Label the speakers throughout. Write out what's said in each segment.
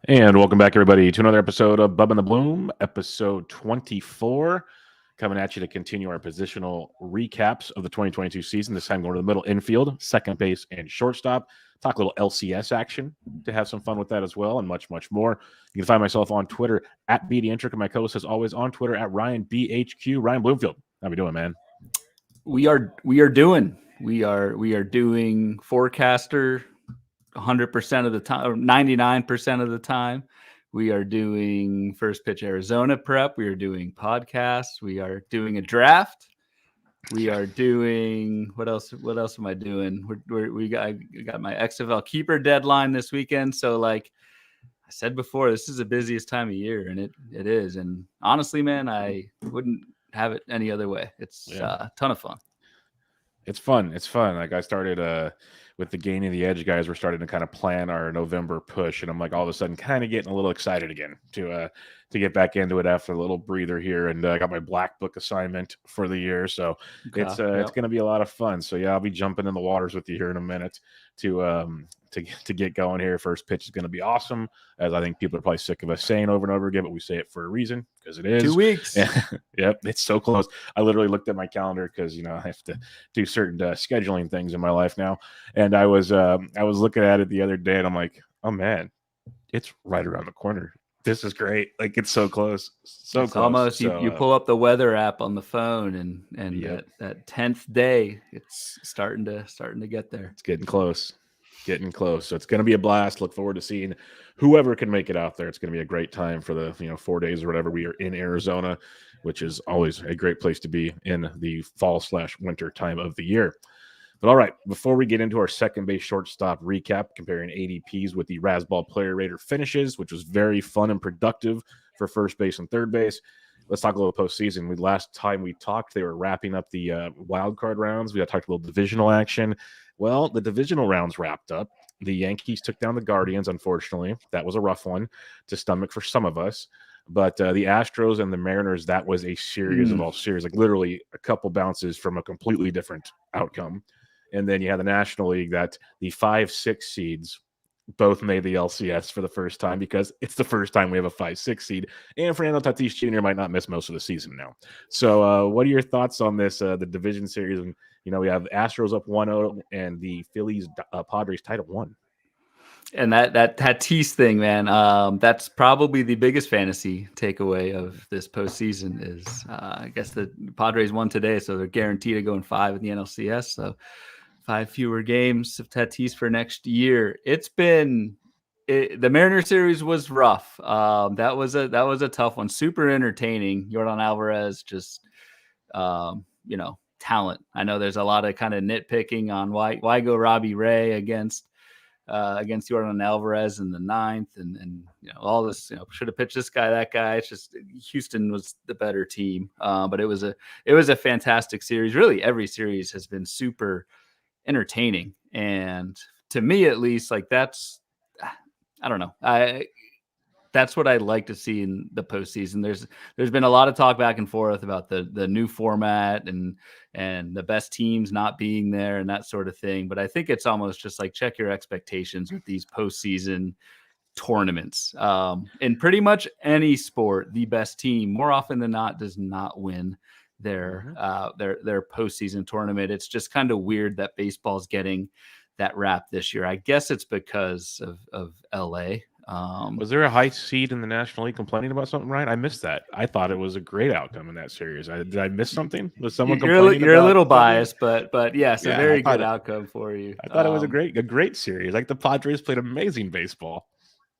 Speaker 1: And welcome back, everybody, to another episode of Bubba the Bloom, episode 24. Coming at you to continue our positional recaps of the 2022 season. This time going to the middle infield, second base, and shortstop. Talk a little LCS action to have some fun with that as well, and much, much more. You can find myself on Twitter at BDentric, and my co-host is always on Twitter at RyanBHQ. Ryan Bloomfield, how we doing, man?
Speaker 2: We are doing forecaster 100% of the time, or 99% of the time. We are doing first pitch Arizona prep. We are doing podcasts. We are doing a draft. We are doing what else? What else am I doing? We got my XFL keeper deadline this weekend. So, like I said before, this is the busiest time of year, and it is. And honestly, man, I wouldn't have it any other way. It's a ton of fun.
Speaker 1: It's fun. It's fun. Like I started with the Gaining the Edge guys. We're starting to kind of plan our November push, and I'm like all of a sudden kind of getting a little excited again to get back into it after a little breather here. And I got my black book assignment for the year, so it's going to be a lot of fun. So yeah, I'll be jumping in the waters with you here in a minute to get going here. First pitch is going to be awesome, as I think people are probably sick of us saying over and over again, but we say it for a reason because it is
Speaker 2: 2 weeks.
Speaker 1: Yep, it's so close. I literally looked at my calendar because I have to do certain scheduling things in my life now, and I was looking at it the other day, and I'm like, oh man, it's right around the corner. This is great. Like it's so close, so
Speaker 2: it's
Speaker 1: close.
Speaker 2: Almost
Speaker 1: so,
Speaker 2: you pull up the weather app on the phone, and
Speaker 1: yep.
Speaker 2: that 10th day, it's starting to get there.
Speaker 1: It's getting close. So it's going to be a blast. Look forward to seeing whoever can make it out there. It's going to be a great time for the 4 days or whatever we are in Arizona, which is always a great place to be in the fall/winter time of the year. But all right, before we get into our second base shortstop recap, comparing ADPs with the Razzball Player Rater finishes, which was very fun and productive for first base and third base. Let's talk a little postseason. Last time we talked, they were wrapping up the wild card rounds. We talked a little divisional action. Well, the divisional rounds wrapped up. The Yankees took down the Guardians, unfortunately. That was a rough one to stomach for some of us. But the Astros and the Mariners, that was a series of all series, like literally a couple bounces from a completely different outcome. And then you had the National League that the 5-6 seeds both made the LCS for the first time because it's the first time we have a 5-6 seed. And Fernando Tatis Jr. might not miss most of the season now. So what are your thoughts on this, the division series? And, we have Astros up 1-0 and the Phillies Padres tied at 1.
Speaker 2: And that Tatis thing, man, that's probably the biggest fantasy takeaway of this postseason is I guess the Padres won today, so they're guaranteed to go in 5 in the NLCS. So 5 fewer games of Tatis for next year. The Mariner series was rough. That was a tough one. Super entertaining. Yordan Alvarez, just talent. I know there's a lot of kind of nitpicking on why go Robbie Ray against Yordan Alvarez in the 9th, and all this. Should have pitched this guy, that guy. It's just Houston was the better team. But it was a fantastic series. Really, every series has been super entertaining, and to me at least, like that's what I'd like to see in the postseason. There's been a lot of talk back and forth about the new format and the best teams not being there and that sort of thing, but I think it's almost just like check your expectations with these postseason tournaments. In pretty much any sport, the best team more often than not does not win their postseason tournament. It's just kind of weird that baseball's getting that rap this year. I guess it's because of LA.
Speaker 1: Was there a high seed in the National League complaining about something, Ryan? I missed that. I thought it was a great outcome in that series. Did I miss something? Was someone complaining?
Speaker 2: You're a little biased, but yes, a very good outcome for you.
Speaker 1: I thought it was a great series. Like the Padres played amazing baseball.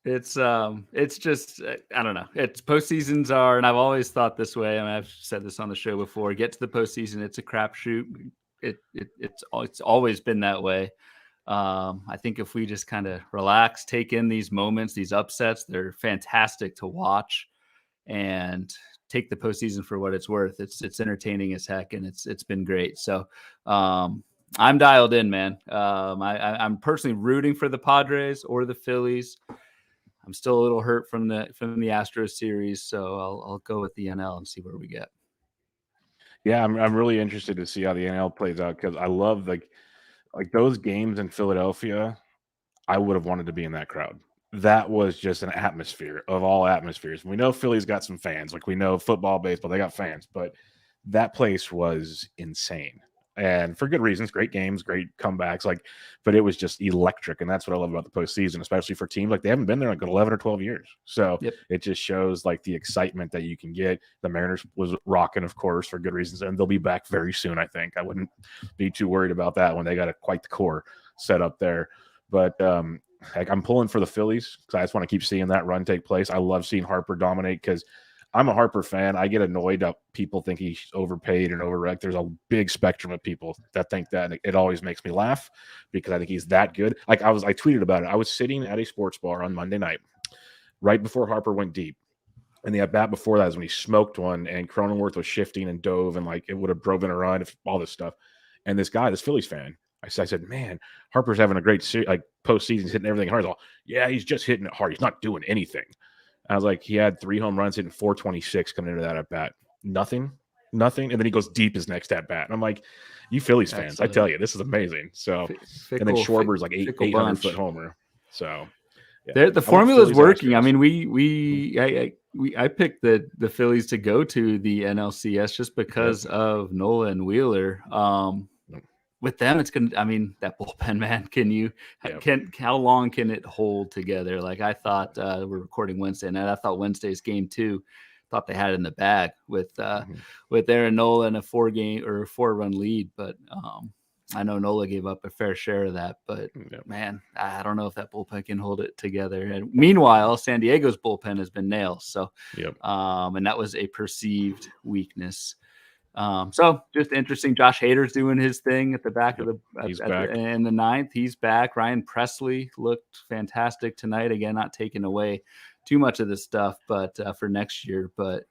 Speaker 2: It's just, I don't know. It's postseasons are, and I've always thought this way. I mean, I've said this on the show before. Get to the postseason, it's a crapshoot. It's always been that way. I think if we just kind of relax, take in these moments, these upsets, they're fantastic to watch, and take the postseason for what it's worth. It's entertaining as heck, and it's been great. So I'm dialed in, man. I'm personally rooting for the Padres or the Phillies. I'm still a little hurt from the Astros series, so I'll go with the NL and see where we get.
Speaker 1: Yeah, I'm really interested to see how the NL plays out because I love like those games in Philadelphia. I would have wanted to be in that crowd. that was just an atmosphere of all atmospheres. We know Philly's got some fans, like we know football, baseball, they got fans, but that place was insane. And for good reasons, great games, great comebacks, like, but it was just electric. And that's what I love about the postseason, especially for teams like they haven't been there like 11 or 12 years. So
Speaker 2: Yep.
Speaker 1: it just shows like the excitement that you can get. The Mariners was rocking, of course, for good reasons, and they'll be back very soon. I think I wouldn't be too worried about that when they got quite the core set up there. But like I'm pulling for the Phillies because I just want to keep seeing that run take place. I love seeing Harper dominate because I'm a Harper fan. I get annoyed that people think he's overpaid and overranked. There's a big spectrum of people that think that, and it always makes me laugh because I think he's that good. Like I tweeted about it. I was sitting at a sports bar on Monday night, right before Harper went deep. And the at bat before that is when he smoked one, and Cronenworth was shifting and dove, and like it would have driven a run, if all this stuff. And this guy, this Phillies fan, I said, man, Harper's having a great postseason, he's hitting everything hard. All, yeah, he's just hitting it hard. He's not doing anything. I was like, he had 3 home runs, hitting 426 coming into that at bat. Nothing. And then he goes deep his next at bat. And I'm like, you Phillies fans, I tell you, this is amazing. So, and then Schwarber's like 800-foot homer. So,
Speaker 2: yeah. The formula is working. I mean, I picked the Phillies to go to the NLCS just because of Nola and Wheeler. With them, it's gonna. I mean, that bullpen, man. How long can it hold together? Like I thought, we're recording Wednesday night. I thought Wednesday's game 2, thought they had it in the bag with Aaron Nola and a 4-run lead. But I know Nola gave up a fair share of that. But man, I don't know if that bullpen can hold it together. And meanwhile, San Diego's bullpen has been nails. So, and that was a perceived weakness. So just interesting. Josh Hader's doing his thing at the back of in the 9th. He's back. Ryan Presley looked fantastic tonight. Again, not taking away too much of this stuff, but for next year. But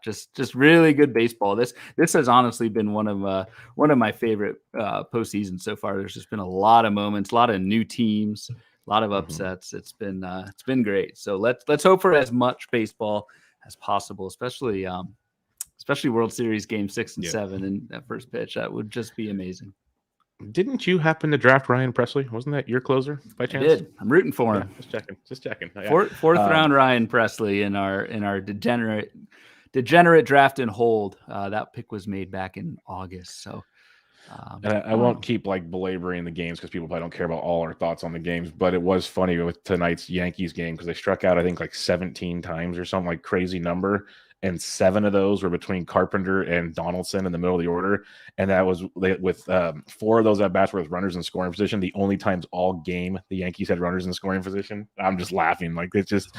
Speaker 2: just really good baseball. This has honestly been one of my favorite postseasons so far. There's just been a lot of moments, a lot of new teams, a lot of upsets. It's been great. So let's hope for as much baseball as possible, especially World Series Game 6 and 7 in that first pitch. That would just be amazing.
Speaker 1: Didn't you happen to draft Ryan Presley? Wasn't that your closer by chance?
Speaker 2: I did. I'm rooting for him.
Speaker 1: Just checking.
Speaker 2: Fourth round Ryan Presley in our degenerate draft and hold. That pick was made back in August. So
Speaker 1: I won't keep like belaboring the games because people probably don't care about all our thoughts on the games, but it was funny with tonight's Yankees game because they struck out, I think, like 17 times or something, like crazy number. And 7 of those were between Carpenter and Donaldson in the middle of the order. And that was with 4 of those at bats were with runners in scoring position. The only times all game the Yankees had runners in scoring position. I'm just laughing. Like it's just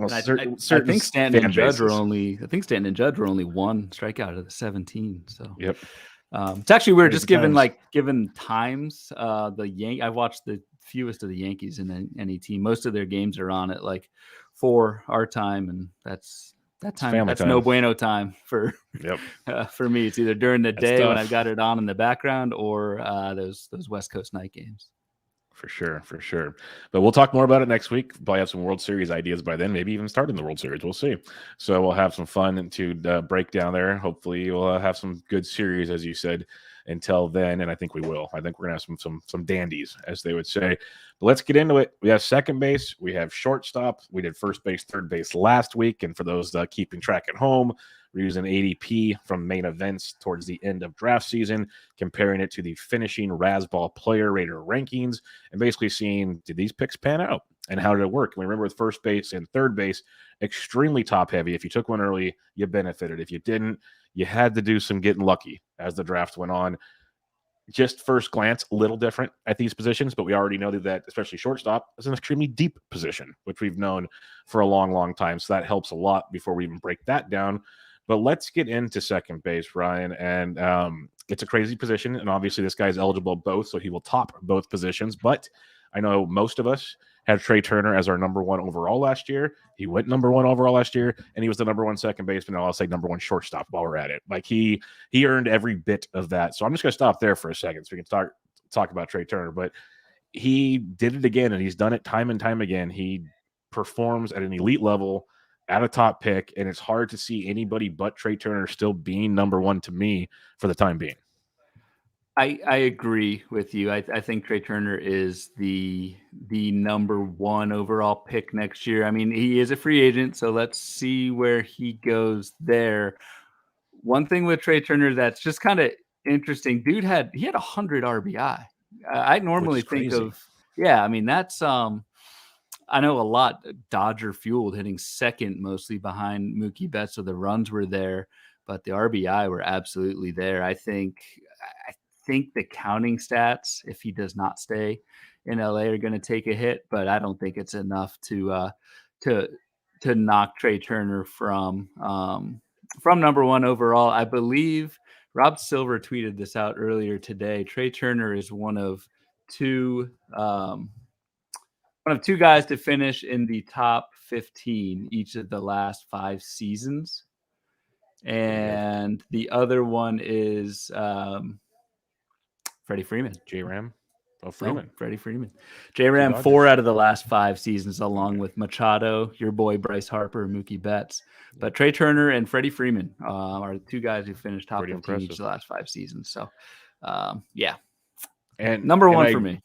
Speaker 2: I think Stanton and Judge were only 1 strikeout out of the 17. So it's actually weird just given times. I've watched the fewest of the Yankees in any team. Most of their games are on at like 4 our time, and that's no bueno time for me. It's either during the day when I've got it on in the background or those West Coast night games.
Speaker 1: For sure. But we'll talk more about it next week. Probably have some World Series ideas by then, maybe even starting the World Series. We'll see. So we'll have some fun to break down there. Hopefully we'll have some good series, as you said, until then. And I think we will. I think we're going to have some dandies, as they would say. But let's get into it. We have second base. We have shortstop. We did first base, third base last week. And for those keeping track at home, we're using ADP from main events towards the end of draft season, comparing it to the finishing Razzball player rater rankings, and basically seeing, did these picks pan out? And how did it work? And we remember with first base and third base, extremely top heavy. If you took one early, you benefited. If you didn't, you had to do some getting lucky as the draft went on. Just first glance, a little different at these positions, but we already know that especially shortstop is an extremely deep position, which we've known for a long, long time. So that helps a lot before we even break that down. But let's get into second base, Ryan. And it's a crazy position. And obviously this guy's eligible both, so he will top both positions. But I know most of us had Trea Turner as our number 1 overall last year. He went number 1 overall last year, and he was the number 1 second baseman. I'll say number 1 shortstop while we're at it. Like he earned every bit of that. So I'm just going to stop there for a second so we can talk about Trea Turner. But he did it again, and he's done it time and time again. He performs at an elite level, at a top pick, and it's hard to see anybody but Trea Turner still being number 1 to me for the time being.
Speaker 2: I agree with you. I think Trea Turner is the number one overall pick next year. I mean, he is a free agent, so let's see where he goes there. One thing with Trea Turner that's just kind of interesting, dude he had 100 RBI. I
Speaker 1: which
Speaker 2: normally
Speaker 1: is
Speaker 2: think
Speaker 1: crazy.
Speaker 2: of, yeah, I mean that's I know a lot Dodger fueled, hitting second mostly behind Mookie Betts, so the runs were there, but the RBI were absolutely there. I think the counting stats, if he does not stay in LA, are going to take a hit, but I don't think it's enough to to knock Trea Turner from number one overall. I believe Rob Silver tweeted this out earlier today. Trea Turner is two one of two guys to finish in the top 15 each of the last 5 seasons. And the other one is Freddie Freeman.
Speaker 1: J Ram. Oh,
Speaker 2: No,
Speaker 1: Freeman.
Speaker 2: Freddie Freeman. J-Ram,
Speaker 1: Dodgers.
Speaker 2: 4 out of the last 5 seasons, along with Machado, your boy Bryce Harper, Mookie Betts. But Trea Turner and Freddie Freeman are the two guys who finished top
Speaker 1: Pretty
Speaker 2: 15 each
Speaker 1: impressive.
Speaker 2: of the last 5 seasons. So, yeah,
Speaker 1: And
Speaker 2: number one for me.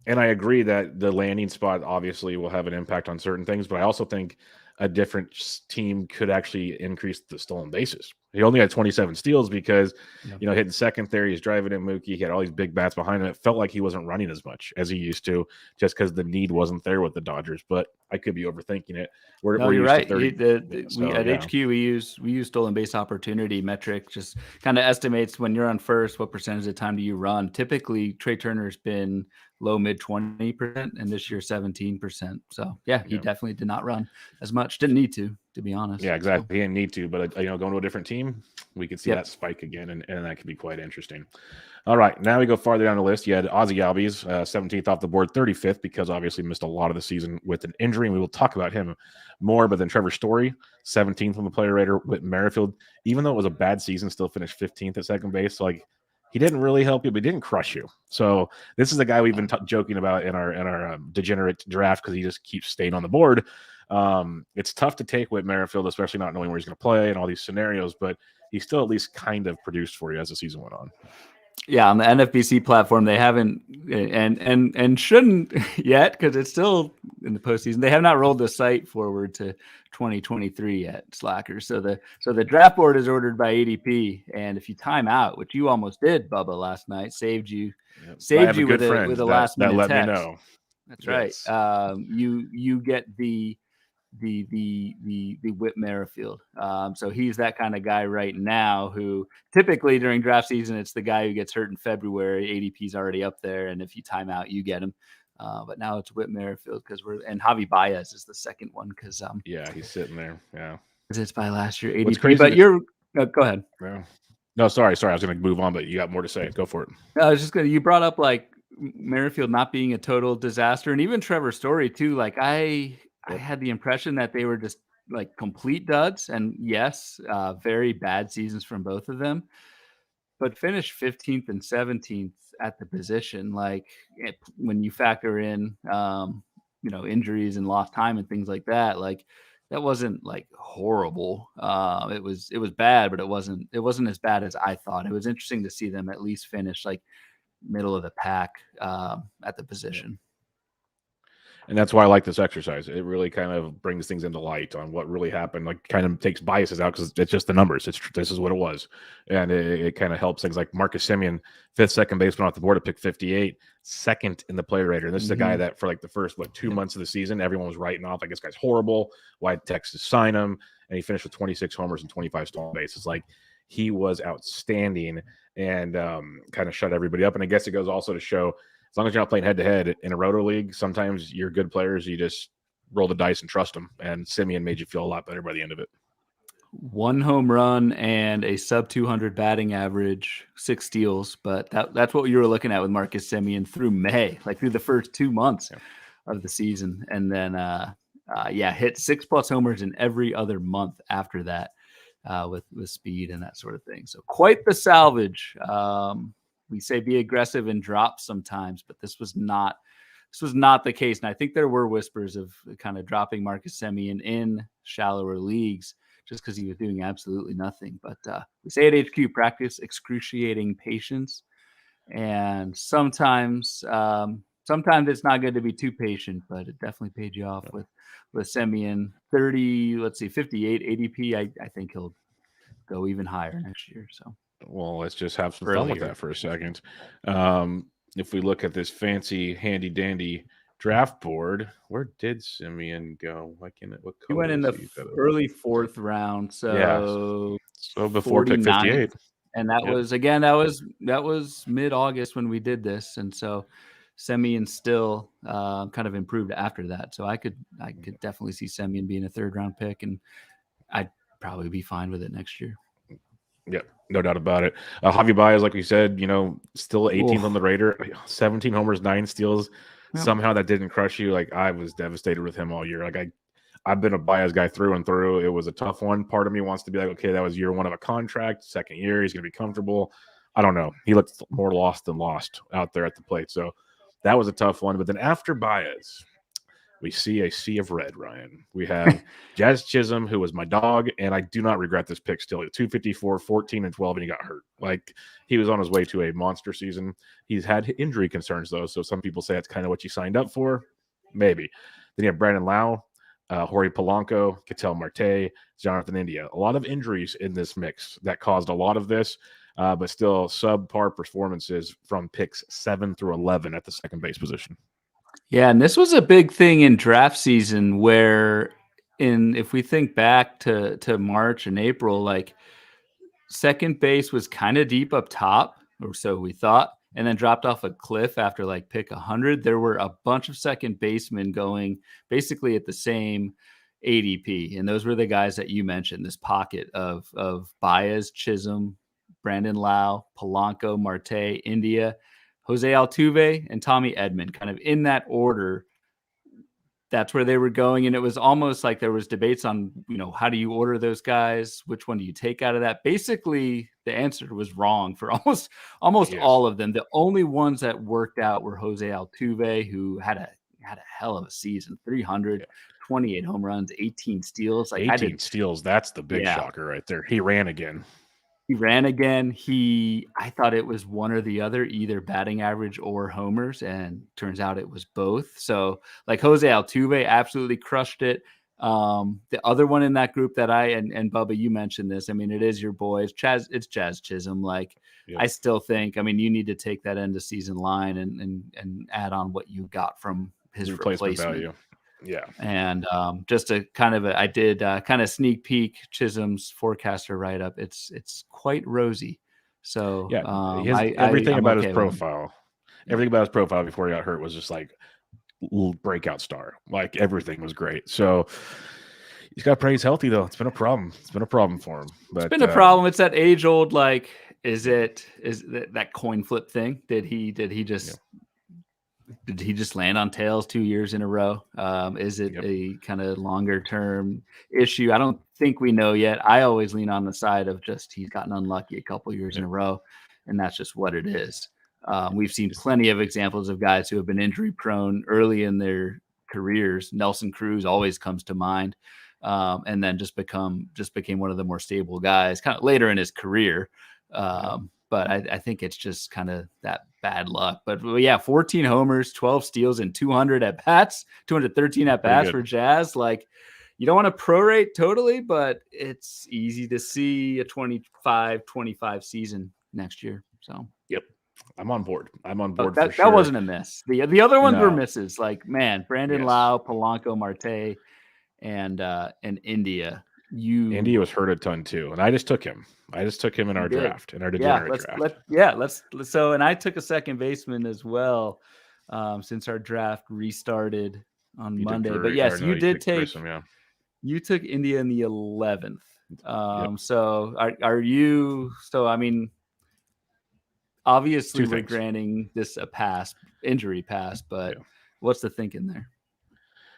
Speaker 1: And I agree that the landing spot obviously will have an impact on certain things, but I also think a different team could actually increase the stolen bases. He only had 27 steals because, hitting second there, he's driving in Mookie. He had all these big bats behind him. It felt like he wasn't running as much as he used to just because the need wasn't there with the Dodgers. But I could be overthinking it.
Speaker 2: No, you're right. At
Speaker 1: yeah.
Speaker 2: HQ, we use stolen base opportunity metric. Just kind of estimates when you're on first, what percentage of the time do you run? Typically, Trea Turner's been low mid 20%, and this year 17%. So yeah, he definitely did not run as much. Didn't need to be honest.
Speaker 1: Yeah, exactly. So, he didn't need to, but going to a different team, we could see
Speaker 2: Yep.
Speaker 1: that spike again, and that could be quite interesting. All right, now we go farther down the list. You had Ozzie Albies, 17th off the board, 35th, because obviously missed a lot of the season with an injury, and we will talk about him more. But then Trevor Story, 17th on the player rater. Whit Merrifield, even though it was a bad season, still finished 15th at second base. So, he didn't really help you, but he didn't crush you. So this is the guy we've been joking about in our degenerate draft because he just keeps staying on the board. It's tough to take Whit Merrifield, especially not knowing where he's going to play and all these scenarios, but he still at least kind of produced for you as the season went on.
Speaker 2: Yeah, on the NFBC platform, they haven't and shouldn't yet because it's still in the postseason. They have not rolled the site forward to 2023 yet, slackers. So the draft board is ordered by ADP, and if you time out, which you almost did, Bubba, last night, saved you with a last minute
Speaker 1: let
Speaker 2: text.
Speaker 1: me know.
Speaker 2: That's yes. Right. You get the Whit Merrifield. So he's that kind of guy right now who typically during draft season, it's the guy who gets hurt in February. ADP's already up there. And if you time out, you get him. But now it's Whit Merrifield and Javi Baez is the second one. Cause
Speaker 1: he's sitting there. Yeah.
Speaker 2: It's by last year ADP,
Speaker 1: What's crazy
Speaker 2: but go ahead.
Speaker 1: Yeah. No, sorry. I was going to move on, but you got more to say. Go for it.
Speaker 2: I was just you brought up Merrifield not being a total disaster, and even Trevor Story too. I had the impression that they were just complete duds, and yes, very bad seasons from both of them, but finished 15th and 17th at the position. When you factor in, injuries and lost time and things like that, that wasn't horrible. It was bad, but it wasn't as bad as I thought. It was interesting to see them at least finish middle of the pack at the position.
Speaker 1: And that's why I like this exercise. It really kind of brings things into light on what really happened. Kind of takes biases out because it's just the numbers. This is what it was, and it kind of helps things like Marcus Semien, 5th second baseman off the board at pick 58, second in the player rater. And this is a guy that for the first 2 months of the season, everyone was writing off this guy's horrible. Why Texas sign him? And he finished with 26 homers and 25 stolen bases. He was outstanding and kind of shut everybody up. And I guess it goes also to show, as long as you're not playing head-to-head in a roto league, sometimes you're good players. You just roll the dice and trust them. And Semien made you feel a lot better by the end of it.
Speaker 2: 1 home run and a sub 200 batting average, 6 steals. But that's what you were looking at with Marcus Semien through May, through the first 2 months of the season. And then, hit 6+ homers in every other month after that with speed and that sort of thing. So quite the salvage. We say be aggressive and drop sometimes, but this was not the case. And I think there were whispers of kind of dropping Marcus Semien in shallower leagues just because he was doing absolutely nothing. But we say at HQ, practice excruciating patience. And sometimes it's not good to be too patient, but it definitely paid you off with Semien. 58 ADP. I think he'll go even higher next year. So,
Speaker 1: well, let's just have some fun with
Speaker 2: earlier.
Speaker 1: that for a second. If we look at this fancy, handy dandy draft board, where did Semien go? What
Speaker 2: He
Speaker 1: color
Speaker 2: went in
Speaker 1: was
Speaker 2: the
Speaker 1: he?
Speaker 2: early 4th round,
Speaker 1: Yeah.
Speaker 2: so
Speaker 1: So before pick
Speaker 2: 49th.
Speaker 1: 58.
Speaker 2: And that
Speaker 1: Yep.
Speaker 2: was that was mid-August when we did this, and so Semien still kind of improved after that. So I could definitely see Semien being a 3rd round pick, and I'd probably be fine with it next year.
Speaker 1: Yep, no doubt about it. Javi Baez, like we said, still 18th on the radar, 17 homers, 9 steals.
Speaker 2: Yep.
Speaker 1: Somehow that didn't crush you. Like, I was devastated with him all year. Like, I've been a Baez guy through and through. It was a tough one. Part of me wants to be like, okay, that was year 1 of a contract. 2nd year, he's going to be comfortable. I don't know. He looked more lost than lost out there at the plate. So that was a tough one. But then after Baez, we see a sea of red, Ryan. We have Jazz Chisholm, who was my dog, and I do not regret this pick still. 254, 14, and 12, and he got hurt. Like, he was on his way to a monster season. He's had injury concerns, though, so some people say that's kind of what you signed up for. Maybe. Then you have Brandon Lau, Jorge Polanco, Ketel Marte, Jonathan India. A lot of injuries in this mix that caused a lot of this, but still subpar performances from picks 7 through 11 at the second base position.
Speaker 2: Yeah, and this was a big thing in draft season where if we think back to March and April, like second base was kind of deep up top, or so we thought, and then dropped off a cliff after like pick 100. There were a bunch of second basemen going basically at the same ADP, and those were the guys that you mentioned, this pocket of Baez, Chisholm, Brandon Lau, Polanco, Marte, India, Jose Altuve, and Tommy Edman, kind of in that order. That's where they were going. And it was almost like there was debates on, how do you order those guys? Which one do you take out of that? Basically, the answer was wrong for almost
Speaker 1: Yes.
Speaker 2: all of them. The only ones that worked out were Jose Altuve, who had a hell of a season, 300, 28 home runs, 18 steals. Like
Speaker 1: 18 steals. That's the big shocker right there. He ran again.
Speaker 2: I thought it was one or the other, either batting average or homers, and turns out it was both. So like Jose Altuve absolutely crushed it. The other one in that group that and Bubba, you mentioned this. I mean, it is your boy. It's Jazz Chisholm. Like, yep. I still think, you need to take that end of season line and add on what you got from his replacement value.
Speaker 1: Yeah.
Speaker 2: And just a kind of I did kind of sneak peek Chisholm's forecaster write-up. It's quite rosy. So
Speaker 1: yeah, everything about his profile before he got hurt was just like breakout star. Like, everything was great. So he's got to pray he's healthy, though. It's been a problem. It's been a problem for him. But,
Speaker 2: it's been a problem. It's that age old, like, is that coin flip thing? Did he just Did he just land on tails 2 years in a row? Is it a kind of longer term issue? I don't think we know yet. I always lean on the side of just he's gotten unlucky a couple years in a row, and that's just what it is. We've seen plenty of examples of guys who have been injury prone early in their careers. Nelson Cruz always comes to mind, and then just became one of the more stable guys kind of later in his career. But I think it's just kind of that bad luck. But yeah, 14 homers, 12 steals, and 200 at bats, 213 at bats for Jazz. Like, you don't want to prorate totally, but it's easy to see a 25 season next year. So,
Speaker 1: yep, I'm on board. For
Speaker 2: that,
Speaker 1: sure.
Speaker 2: That wasn't a miss. The other ones were misses. Like, man, Brandon Lau, Polanco, Marte, and India.
Speaker 1: India was hurt a ton too, and I just took him. In our draft, in our degenerate draft.
Speaker 2: So, and I took a second baseman as well, since our draft restarted on Monday. But yes, you did take. Grissom, You took India in the 11th. So are you? So I mean, obviously we're granting this a injury pass, but what's the thinking there?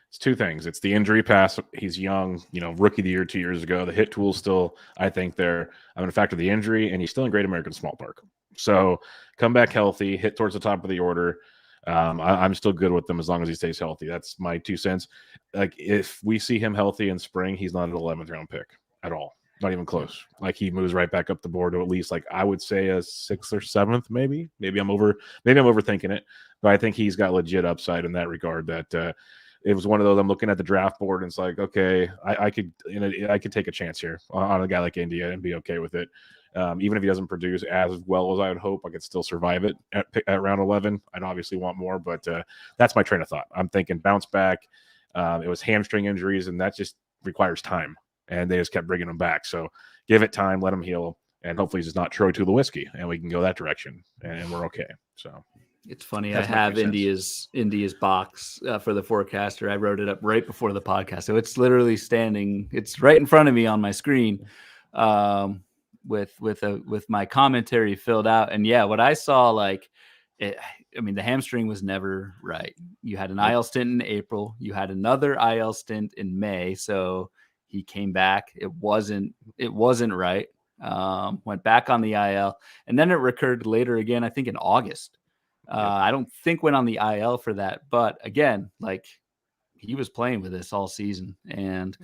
Speaker 1: It's two things. It's the injury pass. He's young, rookie of the year 2 years ago. The hit tool's still, I think, there. I'm going to factor the injury, and he's still in Great American Small Park. So come back healthy, hit towards the top of the order. I'm still good with him as long as he stays healthy. That's my 2 cents. Like, if we see him healthy in spring, he's not an 11th round pick at all. Not even close. Like he moves right back up the board to at least like I would say a 6th or 7th, maybe. Maybe I'm overthinking it, but I think he's got legit upside in that regard. That it was one of those. I'm looking at the draft board and it's like, okay, I could take a chance here on a guy like India and be okay with it. Even if he doesn't produce as well as I would hope, I could still survive it at round 11. I'd obviously want more, but that's my train of thought. I'm thinking bounce back. It was hamstring injuries, and that just requires time. And they just kept bringing him back. So give it time, let him heal, and hopefully he's not Troy Tulowitzki, and we can go that direction, and we're okay. So
Speaker 2: it's funny. I have India's box for the forecaster. I wrote it up right before the podcast, so it's literally standing. It's right in front of me on my screen, with my commentary filled out. And yeah, what I saw, like, the hamstring was never right. You had an IL stint in April. You had another IL stint in May. So he came back. It wasn't right. Went back on the IL, and then it recurred later again, I think in August. I don't think went on the IL for that, but again, like he was playing with this all season, and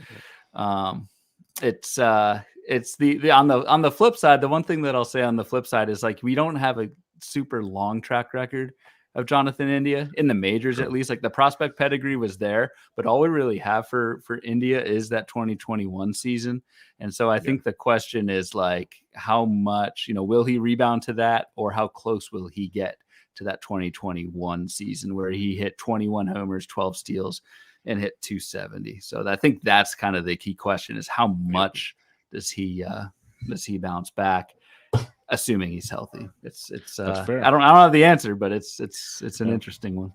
Speaker 2: it's the on the flip side, the one thing that I'll say on the flip side is like we don't have a super long track record of Jonathan India in the majors. At least like the prospect pedigree was there, but all we really have for India is that 2021 season. And so I think the question is like, how much, will he rebound to that, or how close will he get to that 2021 season where he hit 21 homers, 12 steals, and hit 270. So I think that's kind of the key question, is how much does he bounce back? Assuming he's healthy. It's fair. I don't have the answer, but it's an interesting one.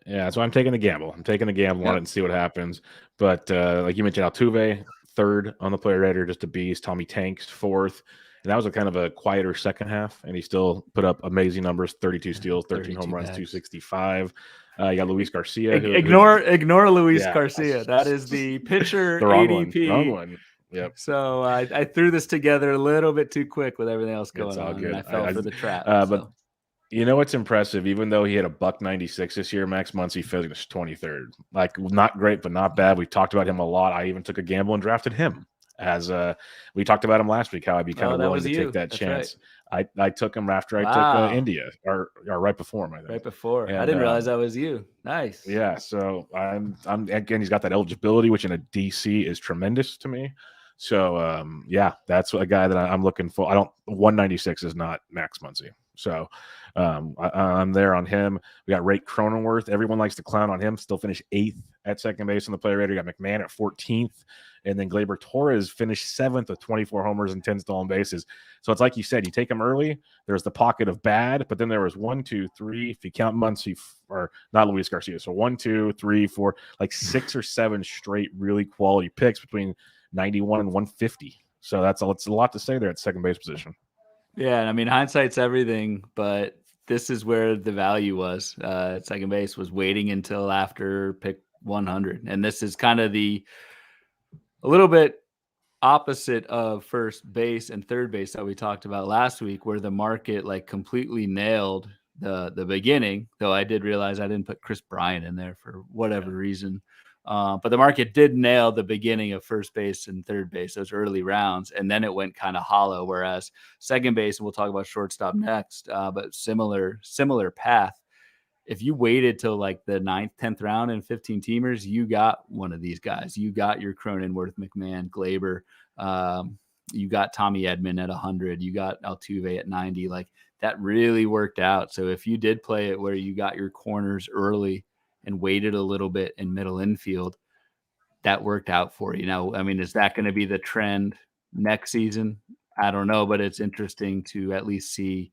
Speaker 1: Yeah, so I'm taking a gamble. On it and see what happens. But like you mentioned, Altuve, 3rd on the player rater, just a beast. Tommy Tanks, 4th. And that was a kind of a quieter second half, and he still put up amazing numbers: 32 steals, 13 home runs, 265. You got Luis Garcia.
Speaker 2: Ignore Luis Garcia. That is the pitcher
Speaker 1: the
Speaker 2: ADP.
Speaker 1: Wrong one. Yep.
Speaker 2: So I threw this together a little bit too quick with everything else going on. Good. And I fell for the trap.
Speaker 1: But what's impressive? Even though he had a $196 this year, Max Muncy finished 23rd. Like, not great, but not bad. We talked about him a lot. I even took a gamble and drafted him. As we talked about him last week, how I'd be kind of willing to take that chance. Right. I took him after I took India, or right before him, I think.
Speaker 2: Right before. And I didn't realize that was you. Nice.
Speaker 1: Yeah. So I'm again, he's got that eligibility, which in a DC is tremendous to me. So that's a guy that I'm looking for. 196 is not Max Muncy. So I'm there on him. We got Ray Cronenworth. Everyone likes to clown on him. Still finished 8th at second base on the player rater. You got McMahon at 14th. And then Gleyber Torres finished 7th with 24 homers and 10 stolen bases. So it's like you said, you take him early. There's the pocket of bad, but then there was 1, 2, 3. If you count Muncy, or not Luis Garcia. So 1, 2, 3, 4, like 6 or 7 straight really quality picks between 91 and 150. So it's a lot to say there at second base position.
Speaker 2: Yeah, and I mean, hindsight's everything, but this is where the value was at second base, was waiting until after pick 100. And this is kind of a little bit opposite of first base and third base that we talked about last week, where the market like completely nailed the beginning, though I did realize I didn't put Chris Bryant in there for whatever reason. But the market did nail the beginning of first base and third base, those early rounds, and then it went kind of hollow. Whereas second base, and we'll talk about shortstop next, but similar path. If you waited till like the 9th, 10th round in 15 teamers, you got one of these guys. You got your Cronenworth, McMahon, Gleyber. You got Tommy Edman at 100. You got Altuve at 90. Like, that really worked out. So if you did play it where you got your corners early and waited a little bit in middle infield, that worked out for you. Now, I mean, is that going to be the trend next season? I don't know, but it's interesting to at least see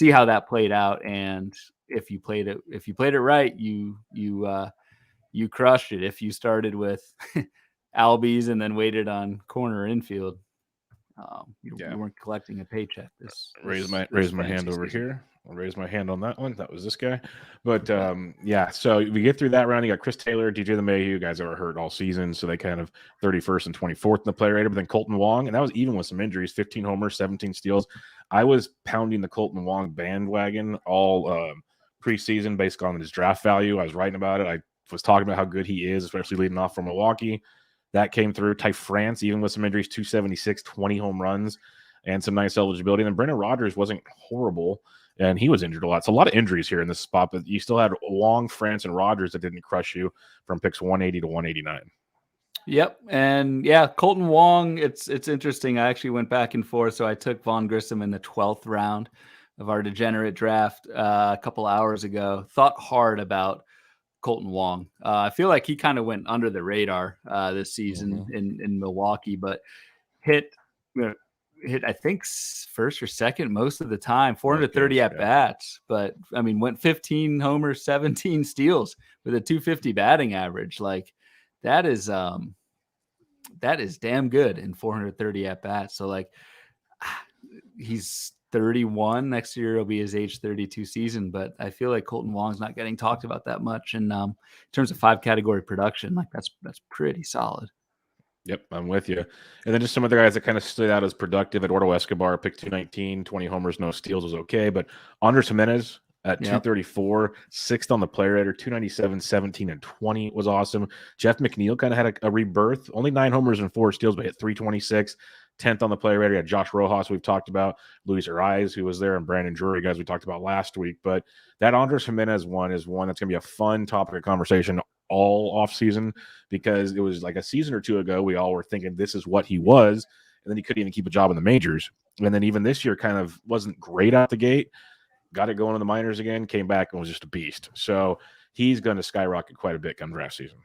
Speaker 2: how that played out. And if you played it right, you crushed it. If you started with Albies and then waited on corner infield, you weren't collecting a paycheck.
Speaker 1: Raise my hand over here. I'll raise my hand on that one. That was this guy. But so we get through that round. You got Chris Taylor, DJ LeMahieu, guys that were hurt all season. So they kind of 31st and 24th in the player rater. But then Colton Wong, and that was even with some injuries, 15 homers, 17 steals. I was pounding the Colton Wong bandwagon all preseason based on his draft value. I was writing about it. I was talking about how good he is, especially leading off from Milwaukee. That came through. Ty France, even with some injuries, 276, 20 home runs, and some nice eligibility. And then Brendan Rodgers wasn't horrible, and he was injured a lot. So a lot of injuries here in this spot, but you still had Wong, France, and Rodgers that didn't crush you from picks 180 to 189.
Speaker 2: Yep. And yeah, Colton Wong, it's interesting. I actually went back and forth. So I took Vaughn Grissom in the 12th round of our degenerate draft a couple hours ago. Thought hard about Colton Wong. I feel like he kind of went under the radar this season in Milwaukee, but hit I think first or second most of the time, 430 at bats. But I mean, went 15 homers, 17 steals with a 250 batting average. Like that is damn good in 430 at bats. So like he's 31 next year. It'll be his age 32 season, but I feel like Colton Wong's not getting talked about that much. And in terms of 5 category production, like that's pretty solid.
Speaker 1: Yep, I'm with you. And then just some other guys that kind of stood out as productive. Eduardo Escobar, picked 219, 20 homers, no steals was okay. But Andres Gimenez at 234, 6th on the player rater, 297, 17, and 20 was awesome. Jeff McNeil kind of had a rebirth, only 9 homers and 4 steals, but hit 326. 10th on the player rater. Had Josh Rojas, we've talked about, Luis Ariz, who was there, and Brandon Drury, guys we talked about last week. But that Andres Gimenez one is one that's going to be a fun topic of conversation all offseason, because it was like a season or two ago, we all were thinking this is what he was, and then he couldn't even keep a job in the majors. And then even this year kind of wasn't great out the gate, got it going in the minors again, came back and was just a beast. So he's going to skyrocket quite a bit come draft season.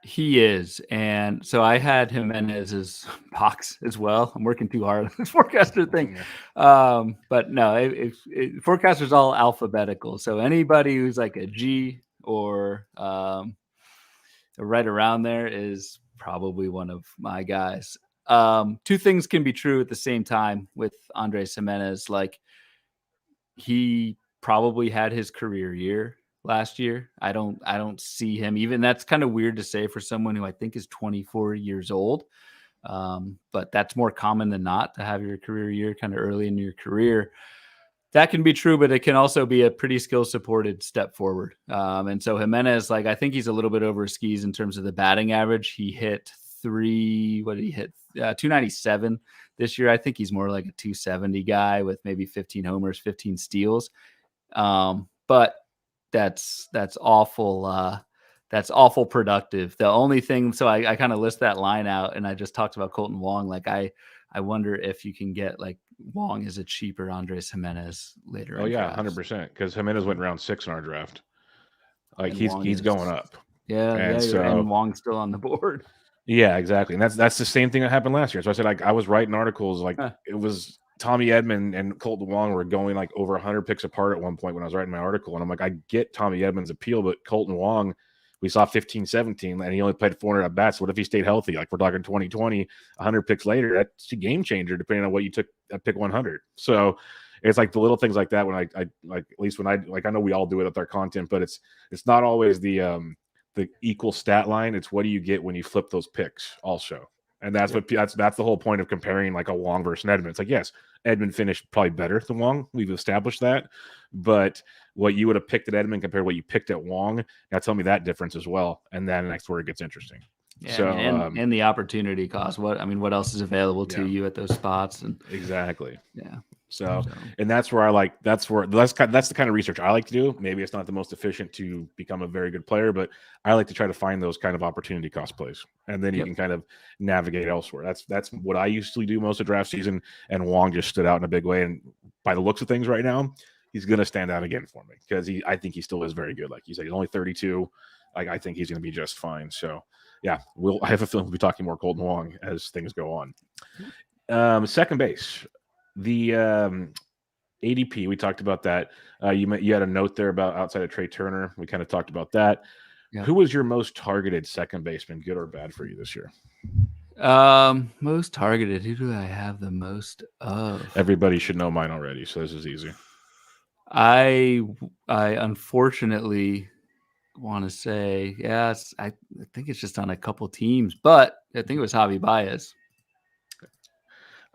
Speaker 2: He is. And so I had Gimenez's box as well. I'm working too hard on this forecaster thing. But no, forecaster's all alphabetical. So anybody who's like a G or right around there is probably one of my guys. 2 things can be true at the same time with Andres Gimenez. Like he probably had his career year last year. I don't see him even. That's kind of weird to say for someone who I think is 24 years old. But that's more common than not to have your career year kind of early in your career. That can be true, but it can also be a pretty skill supported step forward. And so Gimenez, like, I think he's a little bit over his skis in terms of the batting average. He hit 297 this year. I think he's more like a 270 guy with maybe 15 homers, 15 steals. But that's awful. That's awful productive. The only thing, so I kind of list that line out, and I just talked about Colton Wong. Like I wonder if you can get like Wong as a cheaper Andres Gimenez later.
Speaker 1: Oh yeah, 100%. Because Gimenez went round 6 in our draft. Like he's going up.
Speaker 2: Yeah, and Wong's still on the board.
Speaker 1: Yeah, exactly. And that's the same thing that happened last year. So I said, like, I was writing articles like it was Tommy Edman and Colton Wong were going like over 100 picks apart at one point when I was writing my article. And I'm like, I get Tommy Edman's appeal, but Colton Wong, we saw 15, 17, and he only played 400 at bats. What if he stayed healthy? Like we're talking 2020, 100 picks later, that's a game changer depending on what you took at pick 100. So it's like the little things like that when I like, at least when I know we all do it with our content, but it's not always the equal stat line. It's what do you get when you flip those picks also. And that's that's the whole point of comparing like a Wong versus an Edman. It's like, yes, Edman finished probably better than Wong. We've established that. But what you would have picked at Edman compared to what you picked at Wong, now tell me that difference as well. And then that's where it gets interesting.
Speaker 2: Yeah, so and the opportunity cost. What else is available to you at those spots? And
Speaker 1: exactly.
Speaker 2: Yeah.
Speaker 1: So, and that's where that's the kind of research I like to do. Maybe it's not the most efficient to become a very good player, but I like to try to find those kind of opportunity cost plays, and then you can kind of navigate elsewhere. That's what I usually do most of draft season. And Wong just stood out in a big way, and by the looks of things right now, he's going to stand out again for me because I think he still is very good. Like you said, he's only 32. Like I think he's going to be just fine. So yeah, I have a feeling we'll be talking more Colton Wong as things go on. Second base. The ADP, we talked about that. You had a note there about outside of Trea Turner. We kind of talked about that. Yeah. Who was your most targeted second baseman, good or bad for you this year?
Speaker 2: Most targeted. Who do I have the most of?
Speaker 1: Everybody should know mine already, so this is easy.
Speaker 2: I unfortunately want to say yes. I think it's just on a couple teams, but I think it was Javi Baez.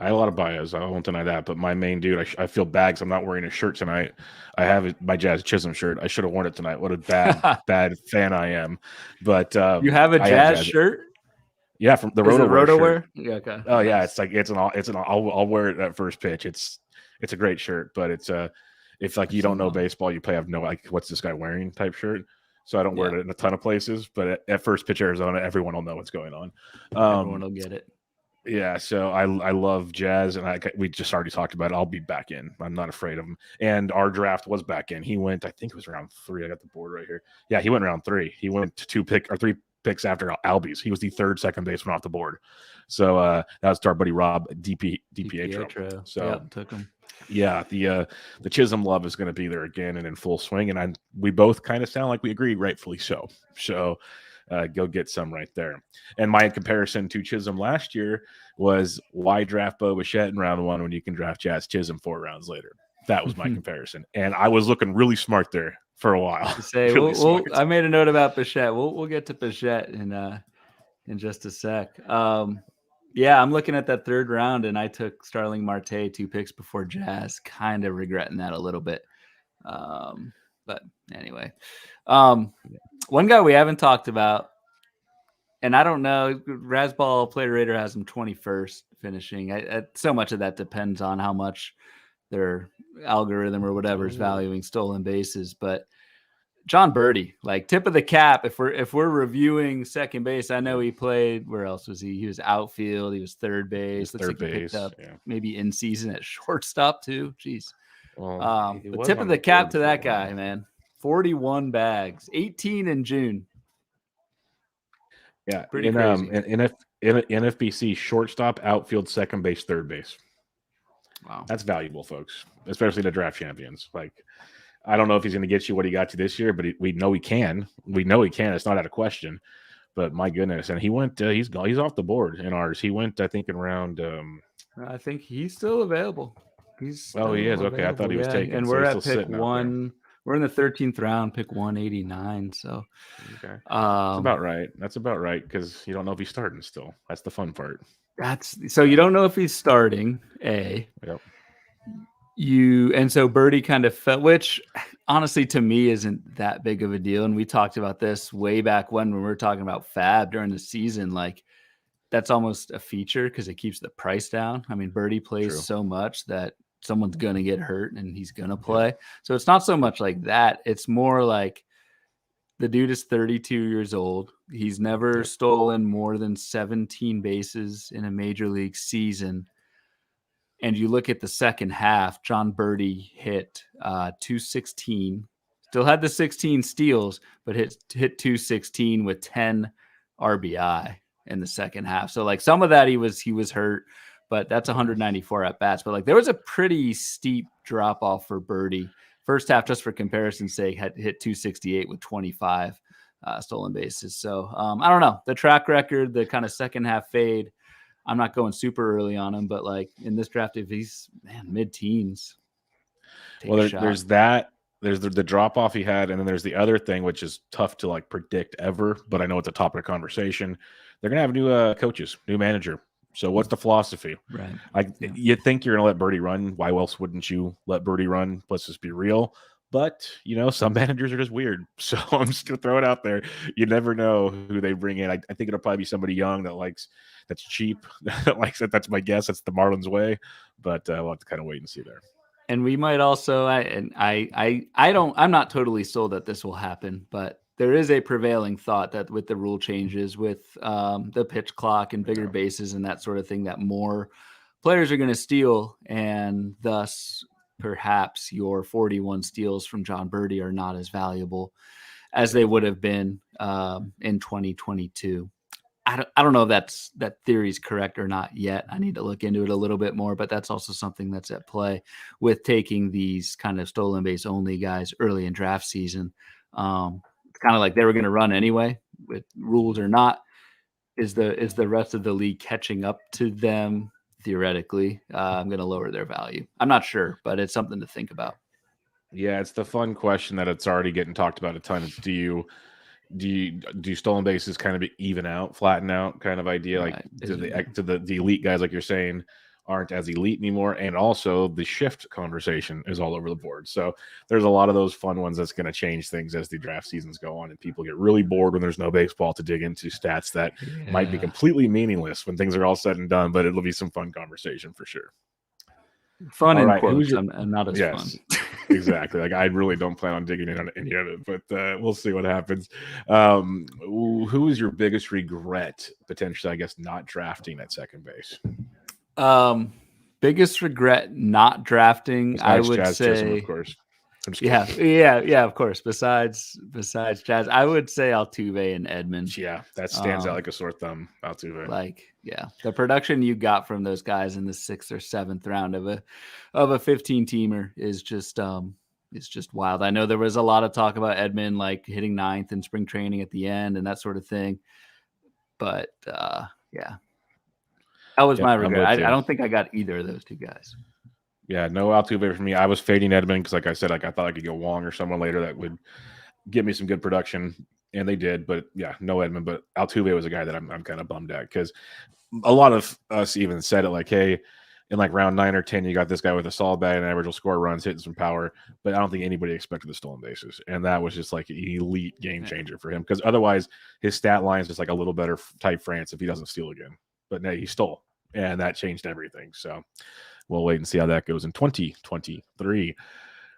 Speaker 1: I had a lot of Baez. I won't deny that. But my main dude, I feel bad because I'm not wearing a shirt tonight. I have my Jazz Chisholm shirt. I should have worn it tonight. What a bad fan I am. But
Speaker 2: you have a Jazz shirt?
Speaker 1: Yeah, from the
Speaker 2: Is it
Speaker 1: RotoWare shirt.
Speaker 2: RotoWare? Yeah, okay.
Speaker 1: Oh yeah,
Speaker 2: Nice.
Speaker 1: I'll wear it at first pitch. It's a great shirt, but it's if like
Speaker 2: I've
Speaker 1: you don't
Speaker 2: seen
Speaker 1: know
Speaker 2: one.
Speaker 1: baseball, you have no like what's this guy wearing type shirt. So I don't wear
Speaker 2: Yeah,
Speaker 1: it in a ton of places, but at first pitch Arizona, everyone will know what's going on.
Speaker 2: everyone will get it.
Speaker 1: Yeah, so I love Jazz, and we just already talked about it. I'll be back in. I'm not afraid of him. And our draft was back in. He went, I think it was round 3. I got the board right here. Yeah, he went round 3. He went 3 picks after Albies. He was the third second baseman off the board. So that was to our buddy Rob DiPietro. So
Speaker 2: yeah, took him.
Speaker 1: Yeah, the Chisholm love is going to be there again and in full swing, and we both kind of sound like we agree, rightfully so. So go get some right there. And my comparison to Chisholm last year was why draft Bo Bichette in round 1 when you can draft Jazz Chisholm 4 rounds later. That was my comparison, and I was looking really smart there for a while.
Speaker 2: Say,
Speaker 1: really
Speaker 2: I made a note about Bichette. We'll get to Bichette in just a sec. Yeah, I'm looking at that 3rd round, and I took Starling Marte 2 picks before Jazz. Kind of regretting that a little bit. But anyway, one guy we haven't talked about, and I don't know, Razzball Player Rater has him 21st finishing. So much of that depends on how much their algorithm or whatever is valuing stolen bases, but John Birdie, like tip of the cap. If we're reviewing second base, I know he played. Where else was he? He was outfield. He was third base. Looks like he picked up maybe in season at shortstop too. Jeez. Well, the tip of the cap to that guy, man. 41 bags, 18 in June.
Speaker 1: Yeah,
Speaker 2: pretty crazy.
Speaker 1: In NFBC, shortstop, outfield, second base, third base.
Speaker 2: Wow,
Speaker 1: that's valuable, folks, especially to draft champions. Like, I don't know if he's going to get you what he got you this year, but we know he can. We know he can. It's not out of question. But my goodness, and he went. He's off the board in ours. He went, I think, in round.
Speaker 2: I think he's still available.
Speaker 1: He is okay. I thought he was taken.
Speaker 2: And
Speaker 1: so
Speaker 2: we're
Speaker 1: at
Speaker 2: pick 1. We're in the 13th round, pick 189. So
Speaker 1: okay, that's about right. That's about right because you don't know if he's starting still. That's the fun part.
Speaker 2: So you don't know if he's starting.
Speaker 1: Yep.
Speaker 2: And so Birdie kind of felt, which honestly to me isn't that big of a deal. And we talked about this way back when we were talking about Fab during the season. Like, that's almost a feature because it keeps the price down. I mean, Birdie plays so much that someone's going to get hurt and he's going to play. Yeah. So it's not so much like that. It's more like the dude is 32 years old. He's never stolen more than 17 bases in a major league season. And you look at the second half, John Birdie hit 216, still had the 16 steals, but hit 216 with 10 RBI in the second half. So like some of that he was hurt, but that's 194 at bats. But like there was a pretty steep drop off for Birdie. First half, just for comparison's sake, had hit 268 with 25 stolen bases. So I don't know, the track record, the kind of second half fade. I'm not going super early on him, but like in this draft, if he's mid-teens,
Speaker 1: there's that. There's the drop off he had, and then there's the other thing, which is tough to like predict ever. But I know it's a topic of conversation. They're gonna have new coaches, new manager. So what's the philosophy?
Speaker 2: Right.
Speaker 1: Like you think you're gonna let Birdie run? Why else wouldn't you let Birdie run? Let's just be real. But, some managers are just weird. So I'm just going to throw it out there. You never know who they bring in. I think it'll probably be somebody young that's cheap, that likes it. That's my guess. That's the Marlins way. But we'll have to kind of wait and see there.
Speaker 2: And we might also, I'm not totally sold that this will happen, but there is a prevailing thought that with the rule changes, with the pitch clock and bigger bases and that sort of thing, that more players are going to steal, and thus perhaps your 41 steals from John Birdie are not as valuable as they would have been in 2022. I don't know if that theory is correct or not yet. I need to look into it a little bit more, but that's also something that's at play with taking these kind of stolen base only guys early in draft season. It's kind of like they were going to run anyway, with rules or not. Is the rest of the league catching up to them? Theoretically, I'm going to lower their value. I'm not sure, but it's something to think about.
Speaker 1: Yeah, it's the fun question that it's already getting talked about a ton. It's do stolen bases kind of even out, flatten out kind of idea? Like to the elite guys, like you're saying, aren't as elite anymore. And also the shift conversation is all over the board. So there's a lot of those fun ones that's going to change things as the draft seasons go on and people get really bored when there's no baseball to dig into stats that might be completely meaningless when things are all said and done, but it'll be some fun conversation for sure.
Speaker 2: Fun in quotes and not as fun.
Speaker 1: Exactly. Like I really don't plan on digging in on any of it, but we'll see what happens. Who is your biggest regret potentially, I guess, not drafting at second base?
Speaker 2: Biggest regret not drafting,
Speaker 1: besides
Speaker 2: I would
Speaker 1: Jazz
Speaker 2: say,
Speaker 1: Chisholm, of course.
Speaker 2: Yeah, of course. Besides Jazz, I would say Altuve and Edman.
Speaker 1: Yeah, that stands out like a sore thumb. Altuve.
Speaker 2: Like, the production you got from those guys in the 6th or 7th round of a 15-teamer is just wild. I know there was a lot of talk about Edman like hitting 9th in spring training at the end and that sort of thing, but that was my regret. I don't think I got either of those two guys.
Speaker 1: Yeah, no Altuve for me. I was fading Edman because, like I said, I thought I could get Wong or someone later that would give me some good production, and they did. But yeah, no Edman. But Altuve was a guy that I'm kind of bummed at because a lot of us even said it like, hey, in like round 9 or 10, you got this guy with a solid bat and average, will score runs, hitting some power. But I don't think anybody expected the stolen bases, and that was just like an elite game changer for him because otherwise his stat line is just like a little better type France if he doesn't steal again. But no, he stole, and that changed everything. So we'll wait and see how that goes in 2023.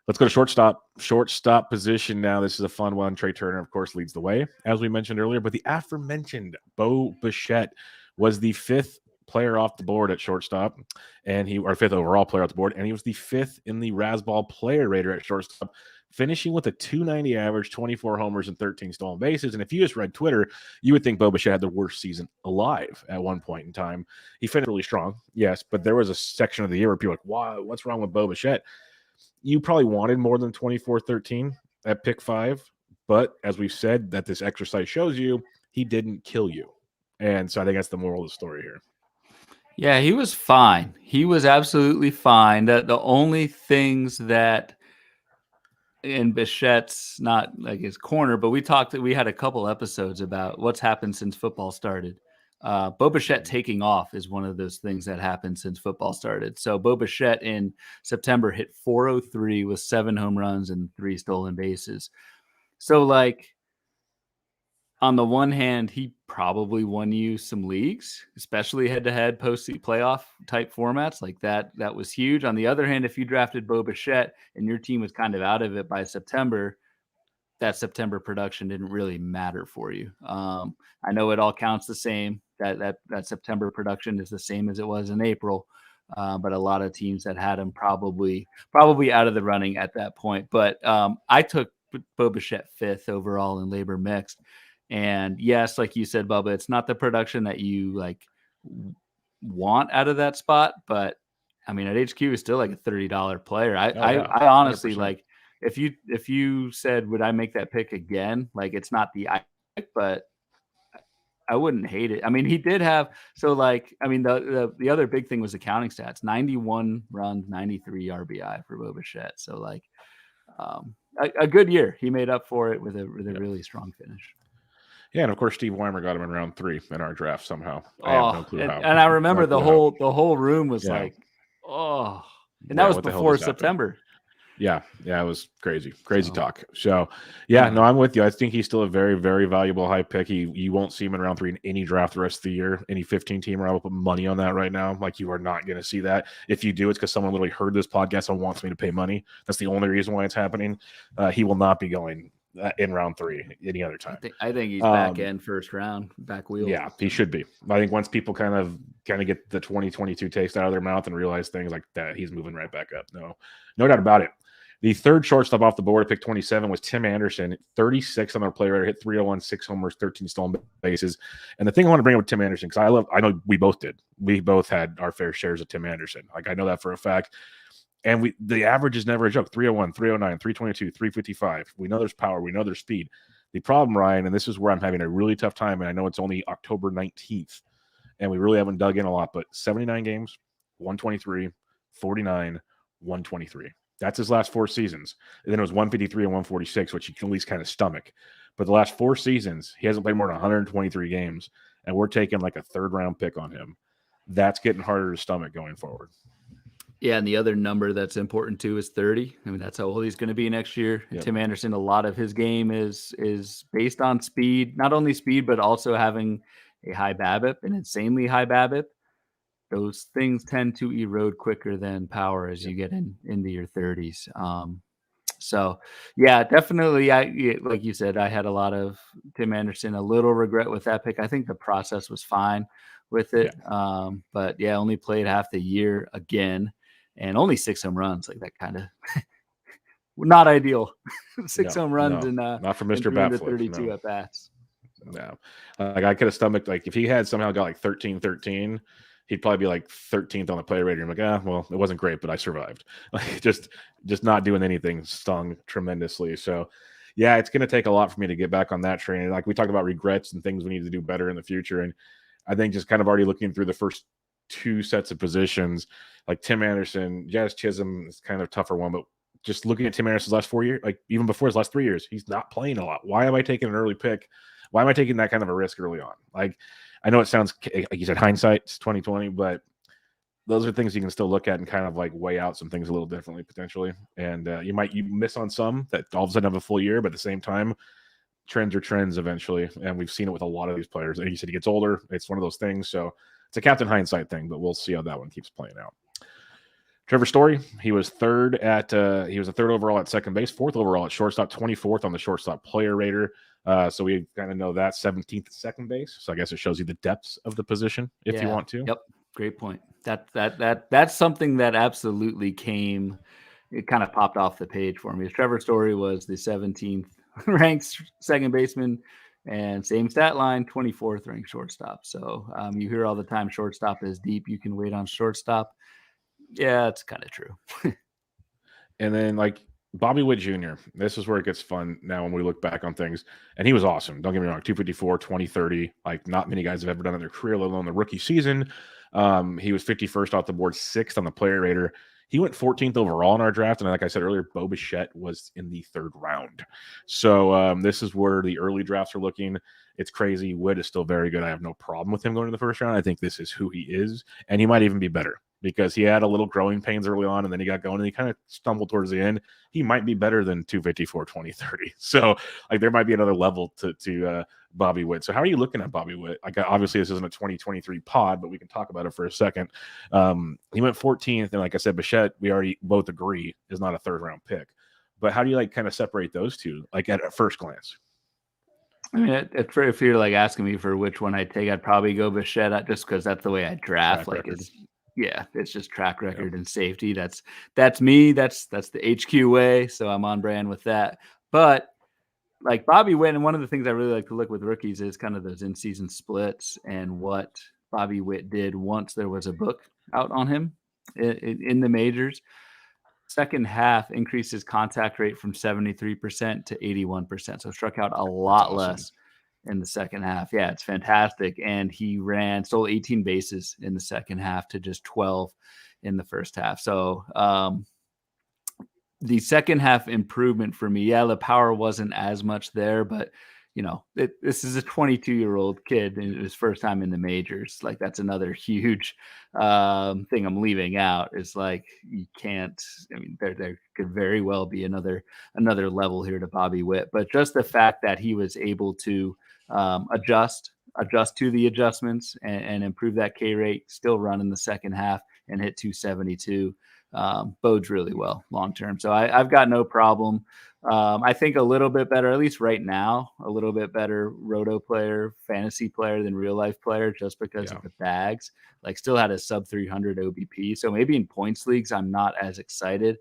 Speaker 1: Let's go to shortstop. Shortstop position now. This is a fun one. Trea Turner, of course, leads the way, as we mentioned earlier. But the aforementioned Bo Bichette was the 5th player off the board at shortstop, and our 5th overall player off the board, and he was the 5th in the Razzball player rater at shortstop, finishing with a 290 average, 24 homers, and 13 stolen bases. And if you just read Twitter, you would think Bo Bichette had the worst season alive at one point in time. He finished really strong, yes, but there was a section of the year where people were like, wow, what's wrong with Bo Bichette? You probably wanted more than 24-13 at pick 5, but as we've said, that this exercise shows you, he didn't kill you. And so I think that's the moral of the story here.
Speaker 2: Yeah, he was fine. He was absolutely fine. The only things that in Bichette's not like his corner, but we had a couple episodes about what's happened since football started. Bo Bichette taking off is one of those things that happened since football started. So Bo Bichette in September hit 403 with 7 home runs and 3 stolen bases. So like on the one hand, he probably won you some leagues, especially head-to-head playoff type formats like that. That was huge. On the other hand, if you drafted Bo Bichette and your team was kind of out of it by September, that September production didn't really matter for you. I know it all counts the same. That September production is the same as it was in April, but a lot of teams that had him probably out of the running at that point. But I took Bo Bichette 5th overall in labor mixed. And yes, like you said, Bubba, it's not the production that you like want out of that spot, but I mean, at HQ is still like a $30 player. I honestly 100%. Like if you said, would I make that pick again? Like it's not the pick, but I wouldn't hate it. I mean, he did have, so like, I mean, the other big thing was the counting stats, 91 runs, 93 RBI for Bo Bichette. So like a good year. He made up for it with a really strong finish.
Speaker 1: Yeah, and of course Steve Weimer got him in round 3 in our draft somehow. I have no clue how.
Speaker 2: And I remember the whole room was like, oh, and that was before September.
Speaker 1: Yeah, it was crazy talk. So, no, I'm with you. I think he's still a very, very valuable high pick. You won't see him in round 3 in any draft the rest of the year. Any 15-teamer, I will put money on that right now. Like, you are not going to see that. If you do, it's because someone literally heard this podcast and wants me to pay money. That's the only reason why it's happening. He will not be going in round 3 any other time.
Speaker 2: I think he's back end first round, back wheel.
Speaker 1: Yeah, he should be. I think once people kind of get the 2022 taste out of their mouth and realize things like that, he's moving right back up. No doubt about it. The 3rd shortstop off the board at pick 27 was Tim Anderson, 36 on their player rater, hit 301, 6 homers, 13 stolen bases. And the thing I want to bring up with Tim Anderson, because I know we both did. We both had our fair shares of Tim Anderson. Like, I know that for a fact. And the average is never a joke. 301, 309, 322, 355. We know there's power. We know there's speed. The problem, Ryan, and this is where I'm having a really tough time, and I know it's only October 19th, and we really haven't dug in a lot, but 79 games, 123, 49, 123. That's his last 4 seasons. And then it was 153 and 146, which you can at least kind of stomach. But the last 4 seasons, he hasn't played more than 123 games, and we're taking like a 3rd-round pick on him. that's getting harder to stomach going forward.
Speaker 2: Yeah, and the other number that's important too is 30. I mean, that's how old he's going to be next year.
Speaker 1: Yep.
Speaker 2: Tim Anderson, a lot of his game is based on speed, not only speed, but also having a high BABIP, an insanely high BABIP. Those things tend to erode quicker than power as you get into your 30s. So, yeah, definitely. Like you said, I had a lot of Tim Anderson, a little regret with that pick. I think the process was fine with it.
Speaker 1: Yeah.
Speaker 2: But yeah, only played half the year again and only 6 home runs. Like that kind of not ideal. 6 home runs and
Speaker 1: not for Mr.
Speaker 2: and
Speaker 1: Batflip.
Speaker 2: 32
Speaker 1: No.
Speaker 2: at bats.
Speaker 1: So. No. Like I could have stomached, like if he had somehow got like 13-13, he'd probably be like 13th on the player rating. I'm like, well, it wasn't great, but I survived. Like just not doing anything stung tremendously. So yeah, it's going to take a lot for me to get back on that train. Like we talked about regrets and things we need to do better in the future. And I think just kind of already looking through the first 2 sets of positions, like Tim Anderson, Jazz Chisholm is kind of a tougher one, but just looking at Tim Anderson's last 4 years, like even before his last 3 years, he's not playing a lot. Why am I taking an early pick? Why am I taking that kind of a risk early on? Like, I know it sounds like you said, hindsight's 2020, but those are things you can still look at and kind of like weigh out some things a little differently potentially. And you miss on some that all of a sudden have a full year, but at the same time, trends are trends eventually. And we've seen it with a lot of these players. And he said he gets older. It's one of those things. So it's a Captain Hindsight thing, but we'll see how that one keeps playing out. Trevor Story, he was third overall at second base, 4th overall at shortstop, 24th on the shortstop player rater. So we kind of know that 17th at second base. So I guess it shows you the depths of the position if you want to.
Speaker 2: Yep. Great point. That's something that absolutely it kind of popped off the page for me. Trevor Story was the 17th ranked second baseman and same stat line, 24th ranked shortstop. So you hear all the time shortstop is deep. You can wait on shortstop. Yeah, it's kind of true.
Speaker 1: And then like Bobby Witt Jr., this is where it gets fun now when we look back on things. And he was awesome. Don't get me wrong, 254, 2030. Like not many guys have ever done in their career, let alone the rookie season. He was 51st off the board, 6th on the player rater. He went 14th overall in our draft. And like I said earlier, Bichette was in the 3rd round. So this is where the early drafts are looking. It's crazy. Witt is still very good. I have no problem with him going to the 1st round. I think this is who he is. And he might even be better, because he had a little growing pains early on and then he got going and he kind of stumbled towards the end. He might be better than 254, 2030. So like there might be another level to Bobby Witt. So how are you looking at Bobby Witt? Like obviously this isn't a 2023 pod, but we can talk about it for a second. He went 14th. And like I said, Bichette, we already both agree is not a 3rd round pick, but how do you like kind of separate those two? Like at first glance?
Speaker 2: I mean, if you're like asking me for which one I take, I'd probably go Bichette just because that's the way I draft. Like it's just track record and safety. That's me. That's the HQ way. So I'm on brand with that. But like Bobby Witt, and one of the things I really like to look with rookies is kind of those in-season splits and what Bobby Witt did once there was a book out on him in the majors. Second half increased his contact rate from 73% to 81%. So struck out a lot less in the second half. Yeah, it's fantastic. And he stole 18 bases in the second half to just 12 in the first half. So the second half improvement for me, the power wasn't as much there, but this is a 22-year-old kid in his first time in the majors. Like that's another huge thing I'm leaving out is like, you can't, I mean, there could very well be another level here to Bobby Witt, but just the fact that he was able to adjust to the adjustments and improve that K rate, still run in the second half and hit 272 bodes really well long-term. So I've got no problem. I think a little bit better, at least right now, a little bit better roto player, fantasy player than real life player, just because of the bags. Like still had a sub 300 OBP. So maybe in points leagues, I'm not as excited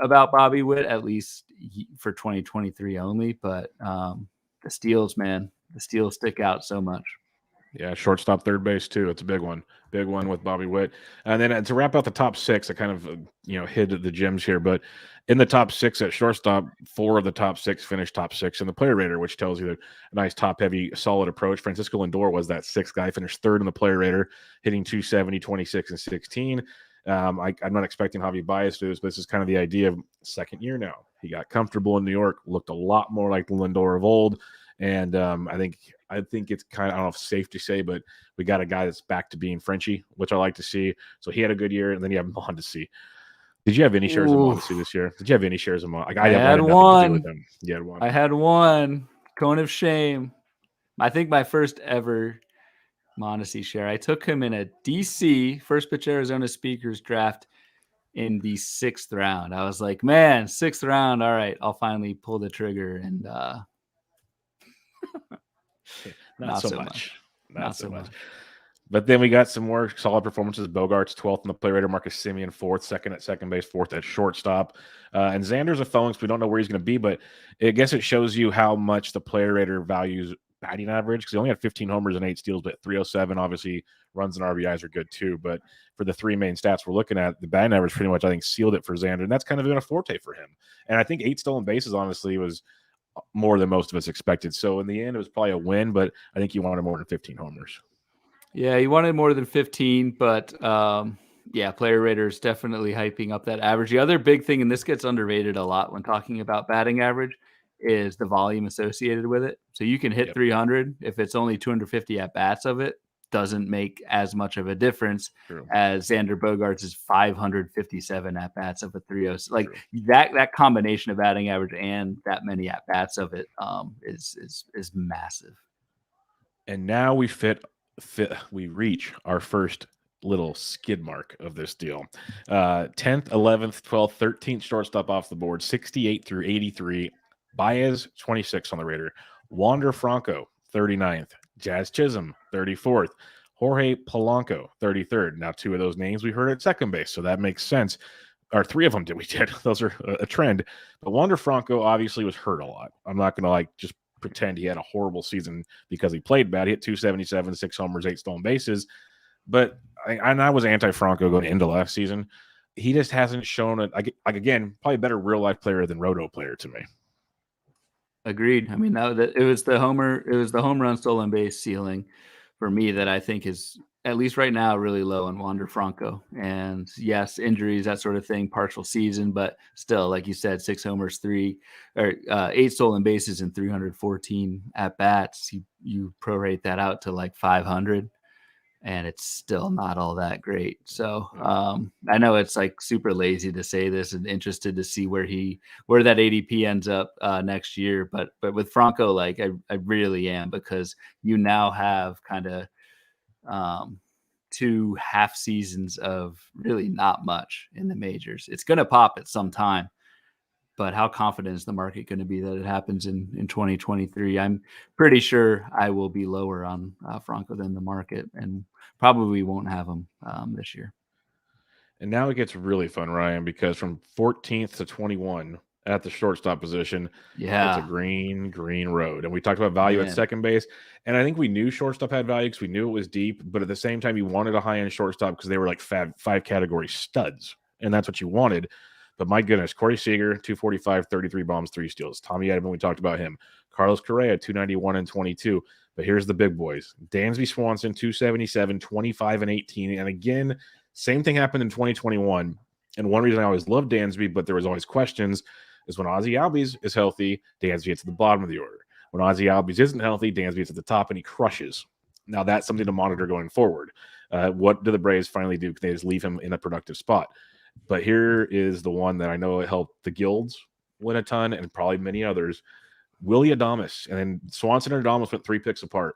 Speaker 2: about Bobby Witt, at least for 2023 only. But the steals, man, the steals stick out so much.
Speaker 1: Yeah, shortstop, third base too. It's a big one with Bobby Witt. And then to wrap out the top 6, I kind of hid the gems here, but in the top 6 at shortstop, 4 of the top 6 finished top 6 in the player rater, which tells you a nice top heavy, solid approach. Francisco Lindor was that 6th guy, finished 3rd in the player rater, hitting 270, 26, and 16. I'm not expecting Javi Baez to do this, but this is kind of the idea of second year now. He got comfortable in New York, looked a lot more like the Lindor of old. And I think it's kind of, I don't know if it's safe to say, but we got a guy that's back to being Frenchie, which I like to see. So he had a good year, and then you have Mondesi. Did you have any shares of Mondesi this year? Did you have any shares of Mondesi? Like, I had nothing to do with them. You had one.
Speaker 2: I had one. Cone of shame. I think my first ever Mondesi share. I took him in a DC first pitch Arizona Speakers draft in the 6th round. I was like, man, 6th round. All right, I'll finally pull the trigger. And
Speaker 1: not so much. But then we got some more solid performances. Bogart's 12th in the play rater, Marcus Semien 4th, second at second base, 4th at shortstop. And Xander's a phone, so we don't know where he's going to be, but I guess it shows you how much the play rater values batting average, because he only had 15 homers and 8 steals, but 307, obviously runs and RBIs are good too. But for the 3 main stats we're looking at, the batting average pretty much, I think, sealed it for Xander, and that's kind of been a forte for him. And I think 8 stolen bases, honestly, was more than most of us expected. So in the end, it was probably a win, but I think he wanted more than 15 homers.
Speaker 2: Yeah, he wanted more than 15, but player raters definitely hyping up that average. The other big thing, and this gets underrated a lot when talking about batting average, is the volume associated with it. So you can hit 300 if it's only 250 at bats of it. Doesn't make as much of a difference as Xander Bogaerts' is 557 at bats of a 306. Like that combination of batting average and that many at bats of it is massive.
Speaker 1: And now we reach our first little skid mark of this deal. 10th, 11th, 12th, 13th shortstop off the board, 68 through 83. Baez, 26 on the radar. Wander Franco, 39th. Jazz Chisholm, 34th. Jorge Polanco, 33rd. Now, 2 of those names we heard at second base, so that makes sense. Or 3 of them we did. Those are a trend. But Wander Franco obviously was hurt a lot. I'm not going to just pretend he had a horrible season because he played bad. He hit 277, 6 homers, 8 stolen bases. But I was anti-Franco going into last season. He just hasn't shown it. Again, probably a better real-life player than roto player to me.
Speaker 2: Agreed. I mean, it was the home run stolen base ceiling for me that I think is, at least right now, really low on Wander Franco. And yes, injuries, that sort of thing, partial season, but still, like you said, 6 homers, 8 stolen bases and 314 at bats. You prorate that out to like 500. And it's still not all that great. So I know it's like super lazy to say this, and interested to see where that ADP ends up next year. But with Franco, like I really am, because you now have kind of 2 half seasons of really not much in the majors. It's going to pop at some time. But how confident is the market going to be that it happens in 2023? I'm pretty sure I will be lower on Franco than the market, and probably won't have him this year.
Speaker 1: And now it gets really fun, Ryan, because from 14th to 21 at the shortstop position, it's a green road. And we talked about value at second base. And I think we knew shortstop had value because we knew it was deep. But at the same time, you wanted a high-end shortstop because they were like 5 category studs. And that's what you wanted. But my goodness, Corey Seager, 245, 33 bombs, 3 steals. Tommy Edman, we talked about him. Carlos Correa, 291 and 22. But here's the big boys. Dansby Swanson, 277, 25 and 18. And again, same thing happened in 2021. And one reason I always loved Dansby, but there was always questions, is when Ozzie Albies is healthy, Dansby gets at the bottom of the order. When Ozzie Albies isn't healthy, Dansby gets at the top and he crushes. Now that's something to monitor going forward. What do the Braves finally do? Can they just leave him in a productive spot? But here is the one that I know it helped the Guilds win a ton, and probably many others. Willy Adames. And then Swanson and Adames went 3 picks apart.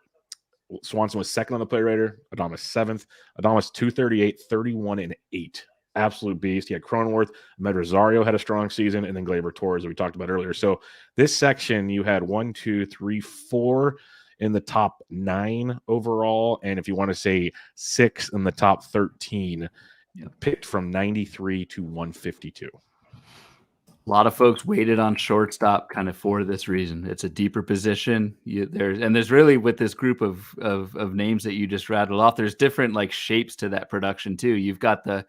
Speaker 1: Swanson was second on the play rater. Adames 7th. Adames 238, 31 and 8. Absolute beast. He had Cronenworth. Ahmed Rosario had a strong season, and then Gleyber Torres, that we talked about earlier. So this section, you had 1, 2, 3, 4 in the top 9 overall. And if you want to say 6 in the top 13, picked from 93 to 152.
Speaker 2: A lot of folks waited on shortstop kind of for this reason. It's a deeper position. There's really, with this group of names that you just rattled off, there's different like shapes to that production too. You've got the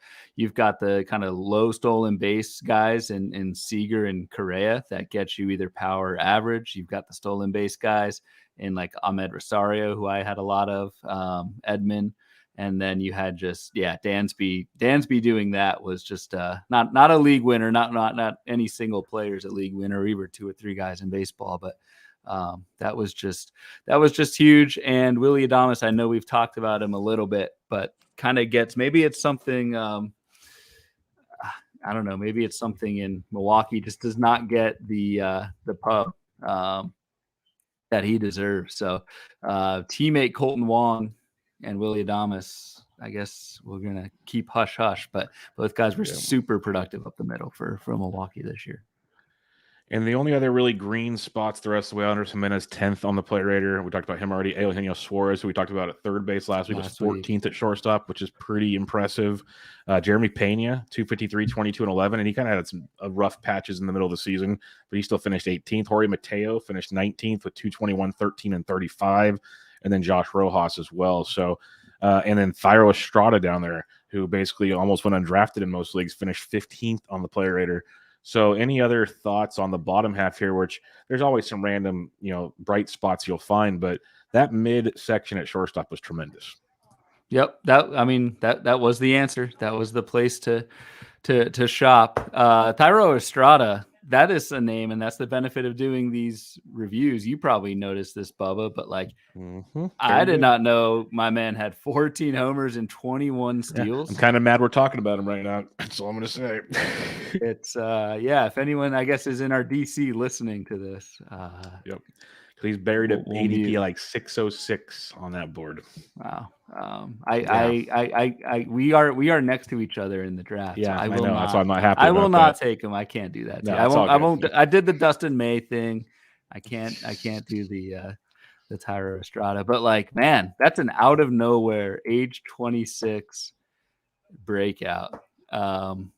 Speaker 2: kind of low stolen base guys in Seager and Correa that get you either power or average. You've got the stolen base guys in like Ahmed Rosario, who I had a lot of, Edman. And then you had Dansby. Dansby doing that was just not a league winner, not any single player is a league winner. We were 2 or 3 guys in baseball, but That was just huge. And Willy Adames, I know we've talked about him a little bit, but kind of gets, maybe it's something, I don't know, maybe it's something in Milwaukee, just does not get the pub that he deserves. So teammate Colton Wong and Willy Adames, I guess we're going to keep hush hush, but both guys were super productive up the middle for Milwaukee this year.
Speaker 1: And the only other really green spots the rest of the way under Gimenez, 10th on the play rater. We talked about him already. Eugenio Suarez, who we talked about at third base last week, was 14th at shortstop, which is pretty impressive. Jeremy Pena, 253, 22, and 11. And he kind of had some rough patches in the middle of the season, but he still finished 18th. Jorge Mateo finished 19th with 221, 13, and 35. And then Josh Rojas as well. So, and then Thairo Estrada down there, who basically almost went undrafted in most leagues, finished 15th on the play rater. So any other thoughts on the bottom half here, which there's always some random, bright spots you'll find, but that mid section at shortstop was tremendous.
Speaker 2: Yep. That was the answer. That was the place to shop. Thairo Estrada, that is a name, and that's the benefit of doing these reviews. You probably noticed this, Bubba, but I did not know my man had 14 homers and 21 steals.
Speaker 1: I'm kind of mad we're talking about him right now. That's all I'm going to say.
Speaker 2: It's if anyone, I guess, is in our DC listening to this.
Speaker 1: Yep. He's buried at ADP like 606 on that board.
Speaker 2: Wow. We are next to each other in the draft.
Speaker 1: Yeah,
Speaker 2: so
Speaker 1: I know. That's why I'm not happy.
Speaker 2: I will not take him. I can't do that.
Speaker 1: No,
Speaker 2: I won't. I did the Dustin May thing. I can't do the Thairo Estrada. But man, that's an out of nowhere age 26 breakout. Well,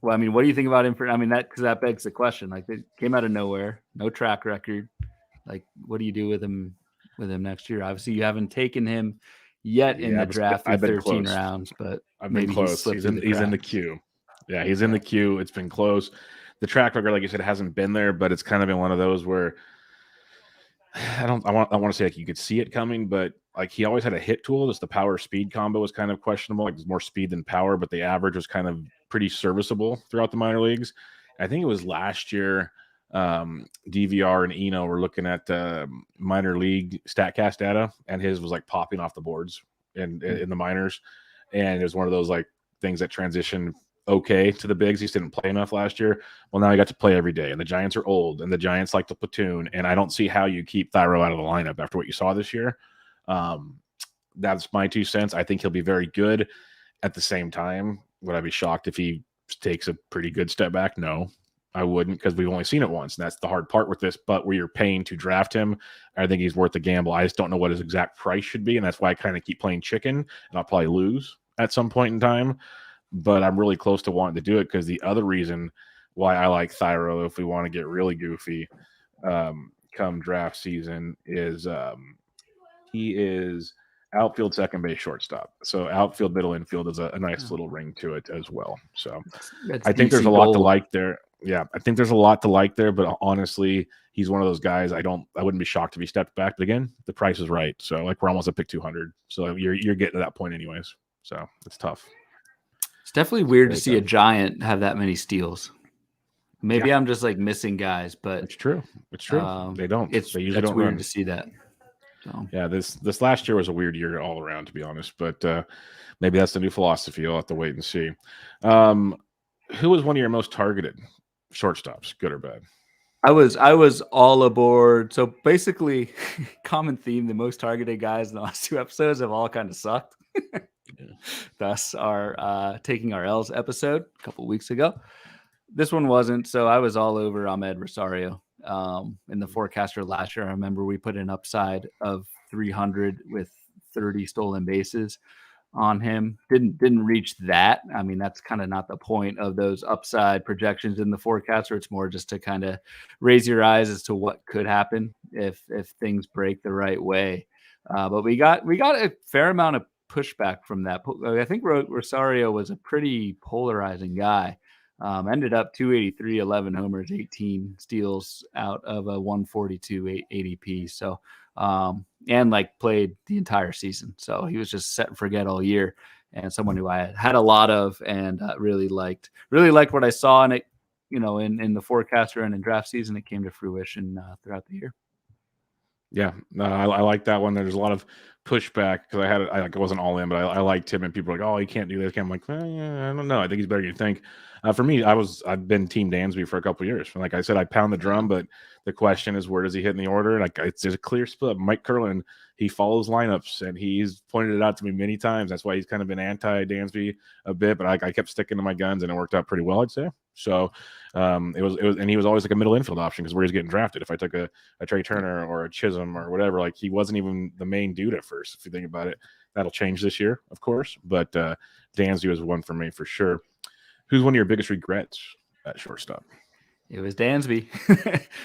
Speaker 2: what do you think about him because that begs the question. It came out of nowhere, no track record. What do you do with him next year? Obviously, you haven't taken him yet in the draft through 13 rounds, but
Speaker 1: I've been close. He's in the queue. Yeah, he's in the queue. It's been close. The track record, like you said, hasn't been there, but it's kind of been one of those where I want to say you could see it coming, but he always had a hit tool. Just the power speed combo was kind of questionable. There's more speed than power, but the average was kind of pretty serviceable throughout the minor leagues. I think it was last year. DVR and Eno were looking at minor league StatCast data, and his was popping off the boards in the minors, and it was one of those things that transitioned okay to the bigs. He just didn't play enough last year. Well, now he got to play every day, and the Giants are old, and the Giants like to platoon, and I don't see how you keep Thairo out of the lineup after what you saw this year. That's my 2 cents. I think he'll be very good. At the same time, would I be shocked if he takes a pretty good step back? No, I wouldn't, because we've only seen it once, and that's the hard part with this. But where you're paying to draft him, I think he's worth the gamble. I just don't know what his exact price should be, and that's why I kind of keep playing chicken, and I'll probably lose at some point in time. But I'm really close to wanting to do it, because the other reason why I like Thairo, if we want to get really goofy, come draft season, is he is outfield, second base, shortstop. So outfield, middle, infield is a nice little ring to it as well. So I think there's a lot to like there. Yeah, I think there's a lot to like there, but honestly, he's one of those guys I wouldn't be shocked if he stepped back. But again, the price is right. So we're almost at pick 200. So you're getting to that point anyways. So it's tough.
Speaker 2: It's definitely weird to see a Giant have that many steals. Maybe I'm just missing guys, but
Speaker 1: it's true. It's true. They don't. They usually don't
Speaker 2: weird
Speaker 1: run.
Speaker 2: To see that. So.
Speaker 1: Yeah, this last year was a weird year all around, to be honest. But maybe that's the new philosophy. You'll have to wait and see. Who was one of your most targeted shortstops, good or bad?
Speaker 2: I was all aboard. So basically, common theme: the most targeted guys in the last 2 episodes have all kind of sucked. Thus, our taking our L's episode a couple of weeks ago. This one wasn't. So I was all over Ahmed Rosario. In the forecaster last year, I remember we put an upside of 300 with 30 stolen bases on him. Didn't reach that. That's kind of not the point of those upside projections in the forecaster. It's more just to kind of raise your eyes as to what could happen if things break the right way. But we got a fair amount of pushback from that. I think Rosario was a pretty polarizing guy. Ended up 283, 11 homers, 18 steals out of a 142 ADP. So, and played the entire season. So he was just set and forget all year, and someone who I had a lot of and really liked what I saw in it, in the forecaster and in draft season. It came to fruition throughout the year.
Speaker 1: Yeah, no, I like that one. There's a lot of pushback because I wasn't all in, but I liked him, and people were like, "Oh, he can't do this." I'm like, I don't know. I think he's better than you think. For me, I've been Team Dansby for a couple of years. Like I said, I pound the drum, but the question is, where does he hit in the order? Like it's a clear split. Mike Curlin, he follows lineups, and he's pointed it out to me many times. That's why he's kind of been anti Dansby a bit, but I kept sticking to my guns, and it worked out pretty well, I'd say. So it was, and he was always like a middle infield option because where he's getting drafted. If I took a Trea Turner or a Chisholm or whatever, like he wasn't even the main dude at first. If you think about it, that'll change this year, of course. But Dansby was one for me for sure. Who's one of your biggest regrets at shortstop?
Speaker 2: It was Dansby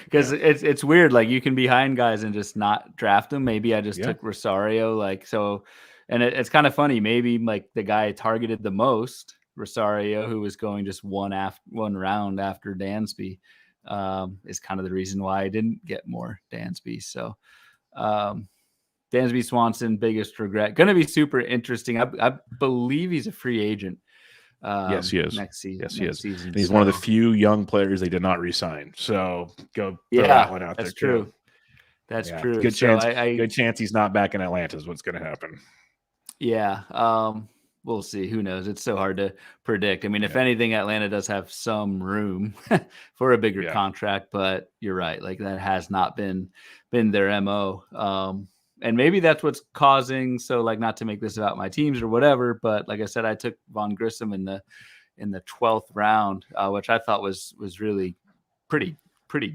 Speaker 2: because it's weird. Like you can be behind guys and just not draft them. Maybe I just took Rosario. Like so, and it's kind of funny. Maybe like the guy I targeted the most, Rosario, who was going just one round after Dansby, is kind of the reason why I didn't get more Dansby. So Dansby Swanson, biggest regret. Going to be super interesting. I believe he's a free agent.
Speaker 1: Yes, he is.
Speaker 2: Next season.
Speaker 1: Yes, he is. And he's one of the few young players they did not re-sign. So go throw that one out there.
Speaker 2: That's true. Too. That's true.
Speaker 1: Good chance. Good chance he's not back in Atlanta is what's going to happen.
Speaker 2: Yeah. We'll see. Who knows? It's so hard to predict. I mean, if anything, Atlanta does have some room for a bigger contract, but you're right. Like that has not been their MO. And maybe that's what's causing. So like, not to make this about my teams or whatever, but like I said, I took Von Grissom in the 12th round, which I thought was really pretty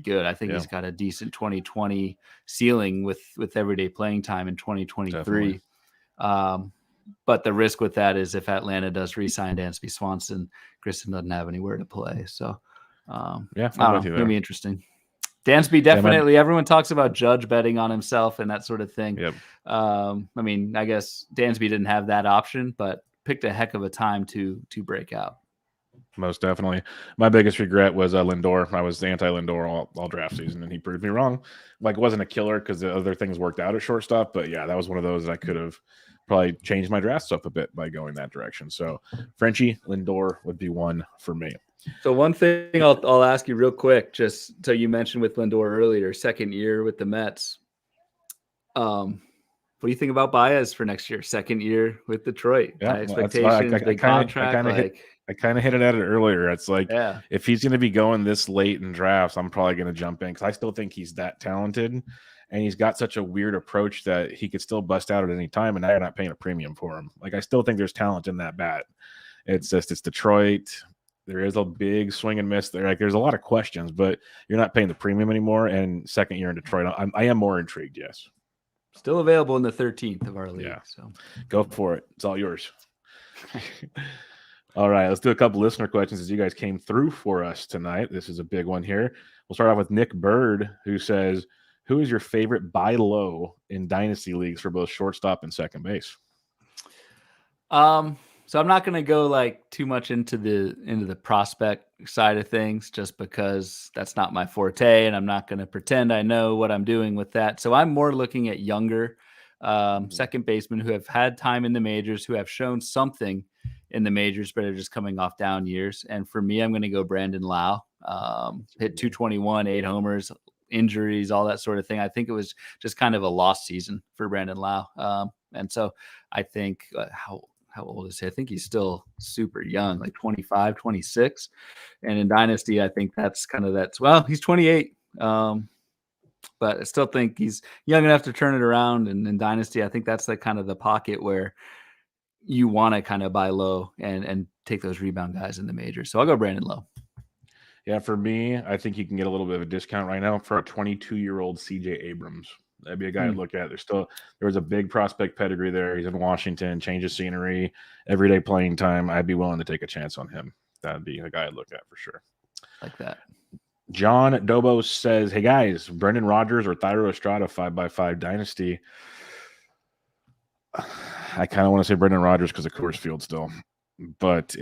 Speaker 2: good. I think he's got a decent 2020 ceiling with everyday playing time in 2023. But the risk with that is if Atlanta does re-sign Dansby Swanson, Grissom doesn't have anywhere to play. So it'll be interesting. Dansby definitely. Everyone talks about Judge betting on himself and that sort of thing.
Speaker 1: Yep.
Speaker 2: I mean, I guess Dansby didn't have that option, but picked a heck of a time to break out.
Speaker 1: Most definitely. My biggest regret was Lindor. I was anti-Lindor all draft season, and he proved me wrong. Like, it wasn't a killer because the other things worked out at shortstop, but yeah, that was one of those that I could have probably changed my draft stuff a bit by going that direction. So, Frenchie, Lindor would be one for me.
Speaker 2: So one thing I'll ask you real quick, just so you mentioned with Lindor earlier, second year with the Mets. What do you think about Baez for next year? Second year with Detroit. High expectations, big contract.
Speaker 1: I kind of hit it at it earlier. It's like, if he's going to be going this late in drafts, I'm probably going to jump in because I still think he's that talented, and he's got such a weird approach that he could still bust out at any time, and now you're not paying a premium for him. Like, I still think there's talent in that bat. It's Detroit. There is a big swing and miss there. Like, there's a lot of questions, but you're not paying the premium anymore. And second year in Detroit, I am more intrigued. Yes.
Speaker 2: Still available in the 13th of our league.
Speaker 1: Yeah.
Speaker 2: So
Speaker 1: go for it. It's all yours. All right. Let's do a couple listener questions as you guys came through for us tonight. This is a big one here. We'll start off with Nick Bird, who says, who is your favorite buy low in dynasty leagues for both shortstop and second base?
Speaker 2: So I'm not going to go like too much into the prospect side of things just because that's not my forte, and I'm not going to pretend I know what I'm doing with that. So I'm more looking at younger second basemen who have had time in the majors, who have shown something in the majors, but are just coming off down years. And for me, I'm going to go Brandon Lau. Hit 221, 8 homers, injuries, all that sort of thing. I think it was just kind of a lost season for Brandon Lau. And so I think how old is he? I think he's still super young, like 25, 26. And in Dynasty, I think that's he's 28. But I still think he's young enough to turn it around. And in Dynasty, I think that's like kind of the pocket where you want to kind of buy low and take those rebound guys in the major. So I'll go Brandon Lowe.
Speaker 1: Yeah, for me, I think you can get a little bit of a discount right now for a 22-year-old CJ Abrams. That'd be a guy to look at. There was a big prospect pedigree there. He's in Washington, change of scenery, everyday playing time. I'd be willing to take a chance on him. That'd be a guy I'd look at for sure.
Speaker 2: Like that. John
Speaker 1: Dobos says, hey guys, Brendan Rodgers or Thairo Estrada 5x5 Dynasty. I kind of want to say Brendan Rodgers because of Coors Field still. But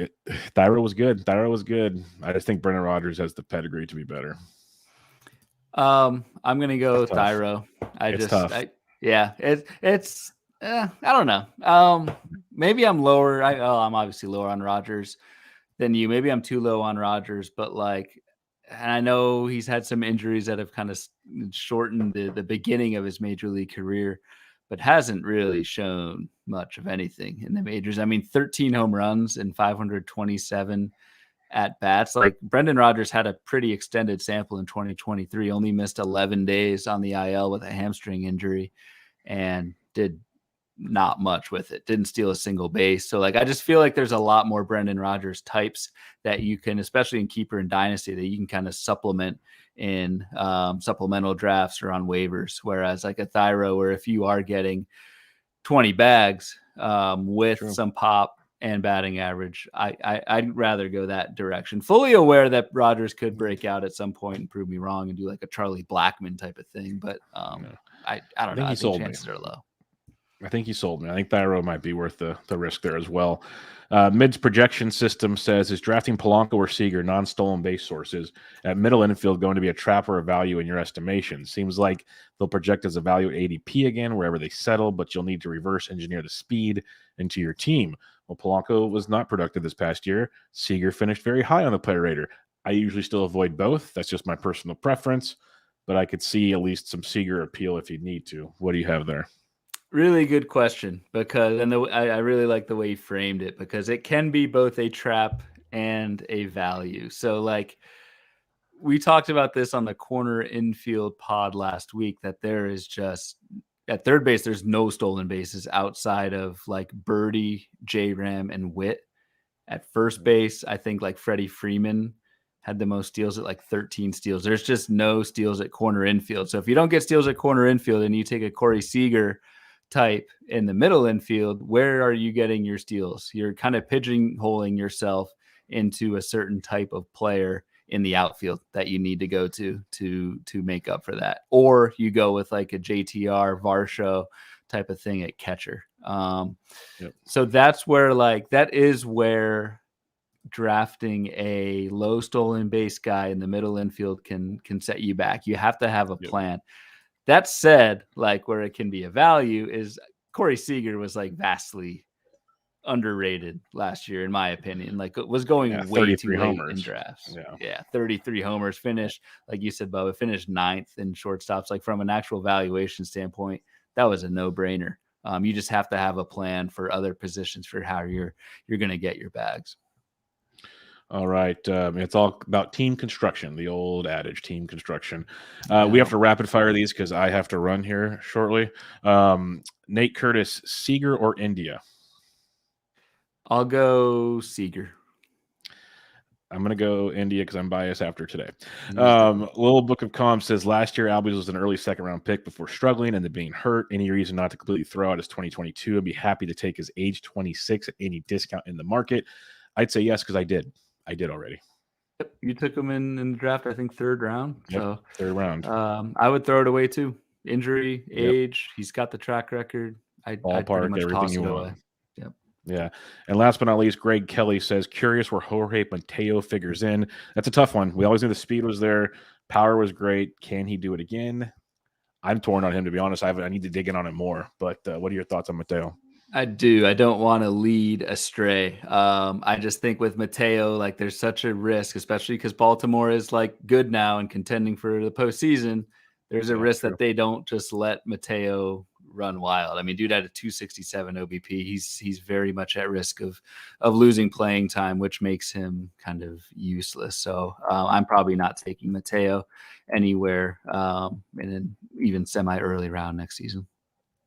Speaker 1: Thairo was good. I just think Brendan Rodgers has the pedigree to be better.
Speaker 2: I'm gonna go Thairo.
Speaker 1: It's tough.
Speaker 2: It's I don't know. Maybe I'm lower. I'm obviously lower on Rodgers than you. Maybe I'm too low on Rodgers, but like And I know he's had some injuries that have kind of shortened the beginning of his major league career, but hasn't really shown much of anything in the majors. I mean, 13 home runs and 527 at bats. Like Brendan Rodgers had a pretty extended sample in 2023, only missed 11 days on the IL with a hamstring injury and did not much with it. Didn't steal a single base. So like, I just feel like there's a lot more Brendan Rodgers types that you can, especially in keeper and dynasty, that you can kind of supplement in supplemental drafts or on waivers. Whereas like a Thyro, where if you are getting 20 bags with some pop and batting average, I'd rather go that direction. Fully aware that Rodgers could break out at some point and prove me wrong and do like a Charlie Blackmon type of thing. But I don't know. I think chances are low.
Speaker 1: I think he sold me. I think Thyro might be worth the risk there as well. Mid's projection system says, is drafting Polanco or Seager non-stolen base sources at middle infield going to be a trap or a value in your estimation? Seems like they'll project as a value at ADP again, wherever they settle, but you'll need to reverse engineer the speed into your team. Well, Polanco was not productive this past year. Seager finished very high on the player rater. I usually still avoid both. That's just my personal preference, but I could see at least some Seager appeal if you need to. What do you have there?
Speaker 2: Really good question, because I really like the way you framed it, because it can be both a trap and a value. So like we talked about this on the corner infield pod last week, that there is just at third base, there's no stolen bases outside of like Birdie, J-Ram, and Witt. At first base, I think like Freddie Freeman had the most steals at like 13 steals. There's just no steals at corner infield. So if you don't get steals at corner infield and you take a Corey Seager type in the middle infield, where are you getting your steals? You're kind of pigeonholing yourself into a certain type of player in the outfield that you need to go to make up for that. Or you go with like a JTR Varsho type of thing at catcher. So that's where that is where drafting a low stolen base guy in the middle infield can set you back. You have to have a plan. That said, like where it can be a value is Corey Seager was like vastly underrated last year, in my opinion. Like it was going way too late in drafts. Yeah, 33 homers, finished, like you said, Bubba, finished 9th in shortstops. Like from an actual valuation standpoint, that was a no-brainer. You just have to have a plan for other positions for how you're going to get your bags.
Speaker 1: All right. It's all about team construction, the old adage, team construction. We have to rapid fire these because I have to run here shortly. Nate Curtis, Seager or India?
Speaker 2: I'll go Seager.
Speaker 1: I'm going to go India because I'm biased after today. Little Book of Calm says, last year, Albies was an early second-round pick before struggling and then being hurt. Any reason not to completely throw out his 2022? I'd be happy to take his age 26 at any discount in the market. I'd say yes because I did. I did already.
Speaker 2: Yep. You took him in the draft, I think, 3rd round.
Speaker 1: Yep,
Speaker 2: so
Speaker 1: 3rd round.
Speaker 2: I would throw it away too. Injury, age, he's got the track record. I'd pretty much
Speaker 1: everything
Speaker 2: toss
Speaker 1: you
Speaker 2: it
Speaker 1: want.
Speaker 2: away. Yep.
Speaker 1: Yeah. And last but not least, Greg Kelly says, curious where Jorge Mateo figures in. That's a tough one. We always knew the speed was there. Power was great. Can he do it again? I'm torn on him, to be honest. I need to dig in on it more. But what are your thoughts on Mateo?
Speaker 2: I do. I don't want to lead astray. I just think with Mateo, like there's such a risk, especially because Baltimore is like good now and contending for the postseason. There's a risk that they don't just let Mateo run wild. I mean, dude had a 267 OBP. He's very much at risk of losing playing time, which makes him kind of useless. So I'm probably not taking Mateo anywhere in an even semi-early round next season.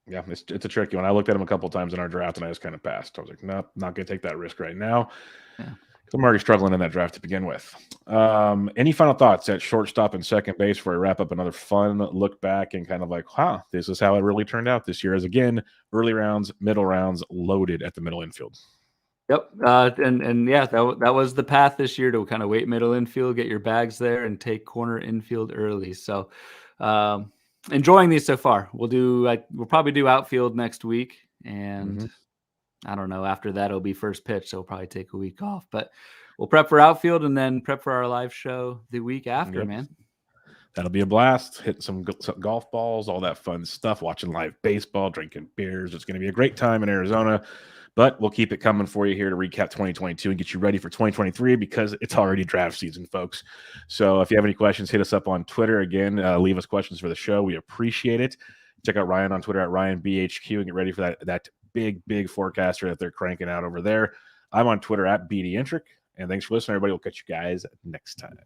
Speaker 1: Yeah, it's a tricky one. I looked at him a couple of times in our draft, and I just kind of passed. I was like, nope, not going to take that risk right now. Yeah. I'm already struggling in that draft to begin with. Any final thoughts at shortstop and second base before I wrap up another fun look back and kind of like, wow, this is how it really turned out this year. As again, early rounds, middle rounds, loaded at the middle infield.
Speaker 2: Yep. And yeah, that was the path this year, to kind of wait middle infield, get your bags there, and take corner infield early. So enjoying these so far. We'll probably do outfield next week. And I don't know, after that it'll be first pitch. So we'll probably take a week off, but we'll prep for outfield and then prep for our live show the week after, man.
Speaker 1: That'll be a blast. Hitting some golf balls, all that fun stuff, watching live baseball, drinking beers. It's going to be a great time in Arizona. But we'll keep it coming for you here to recap 2022 and get you ready for 2023 because it's already draft season, folks. So if you have any questions, hit us up on Twitter. Again, leave us questions for the show. We appreciate it. Check out Ryan on Twitter at RyanBHQ and get ready for that big forecaster that they're cranking out over there. I'm on Twitter at BDintric. And thanks for listening, everybody. We'll catch you guys next time.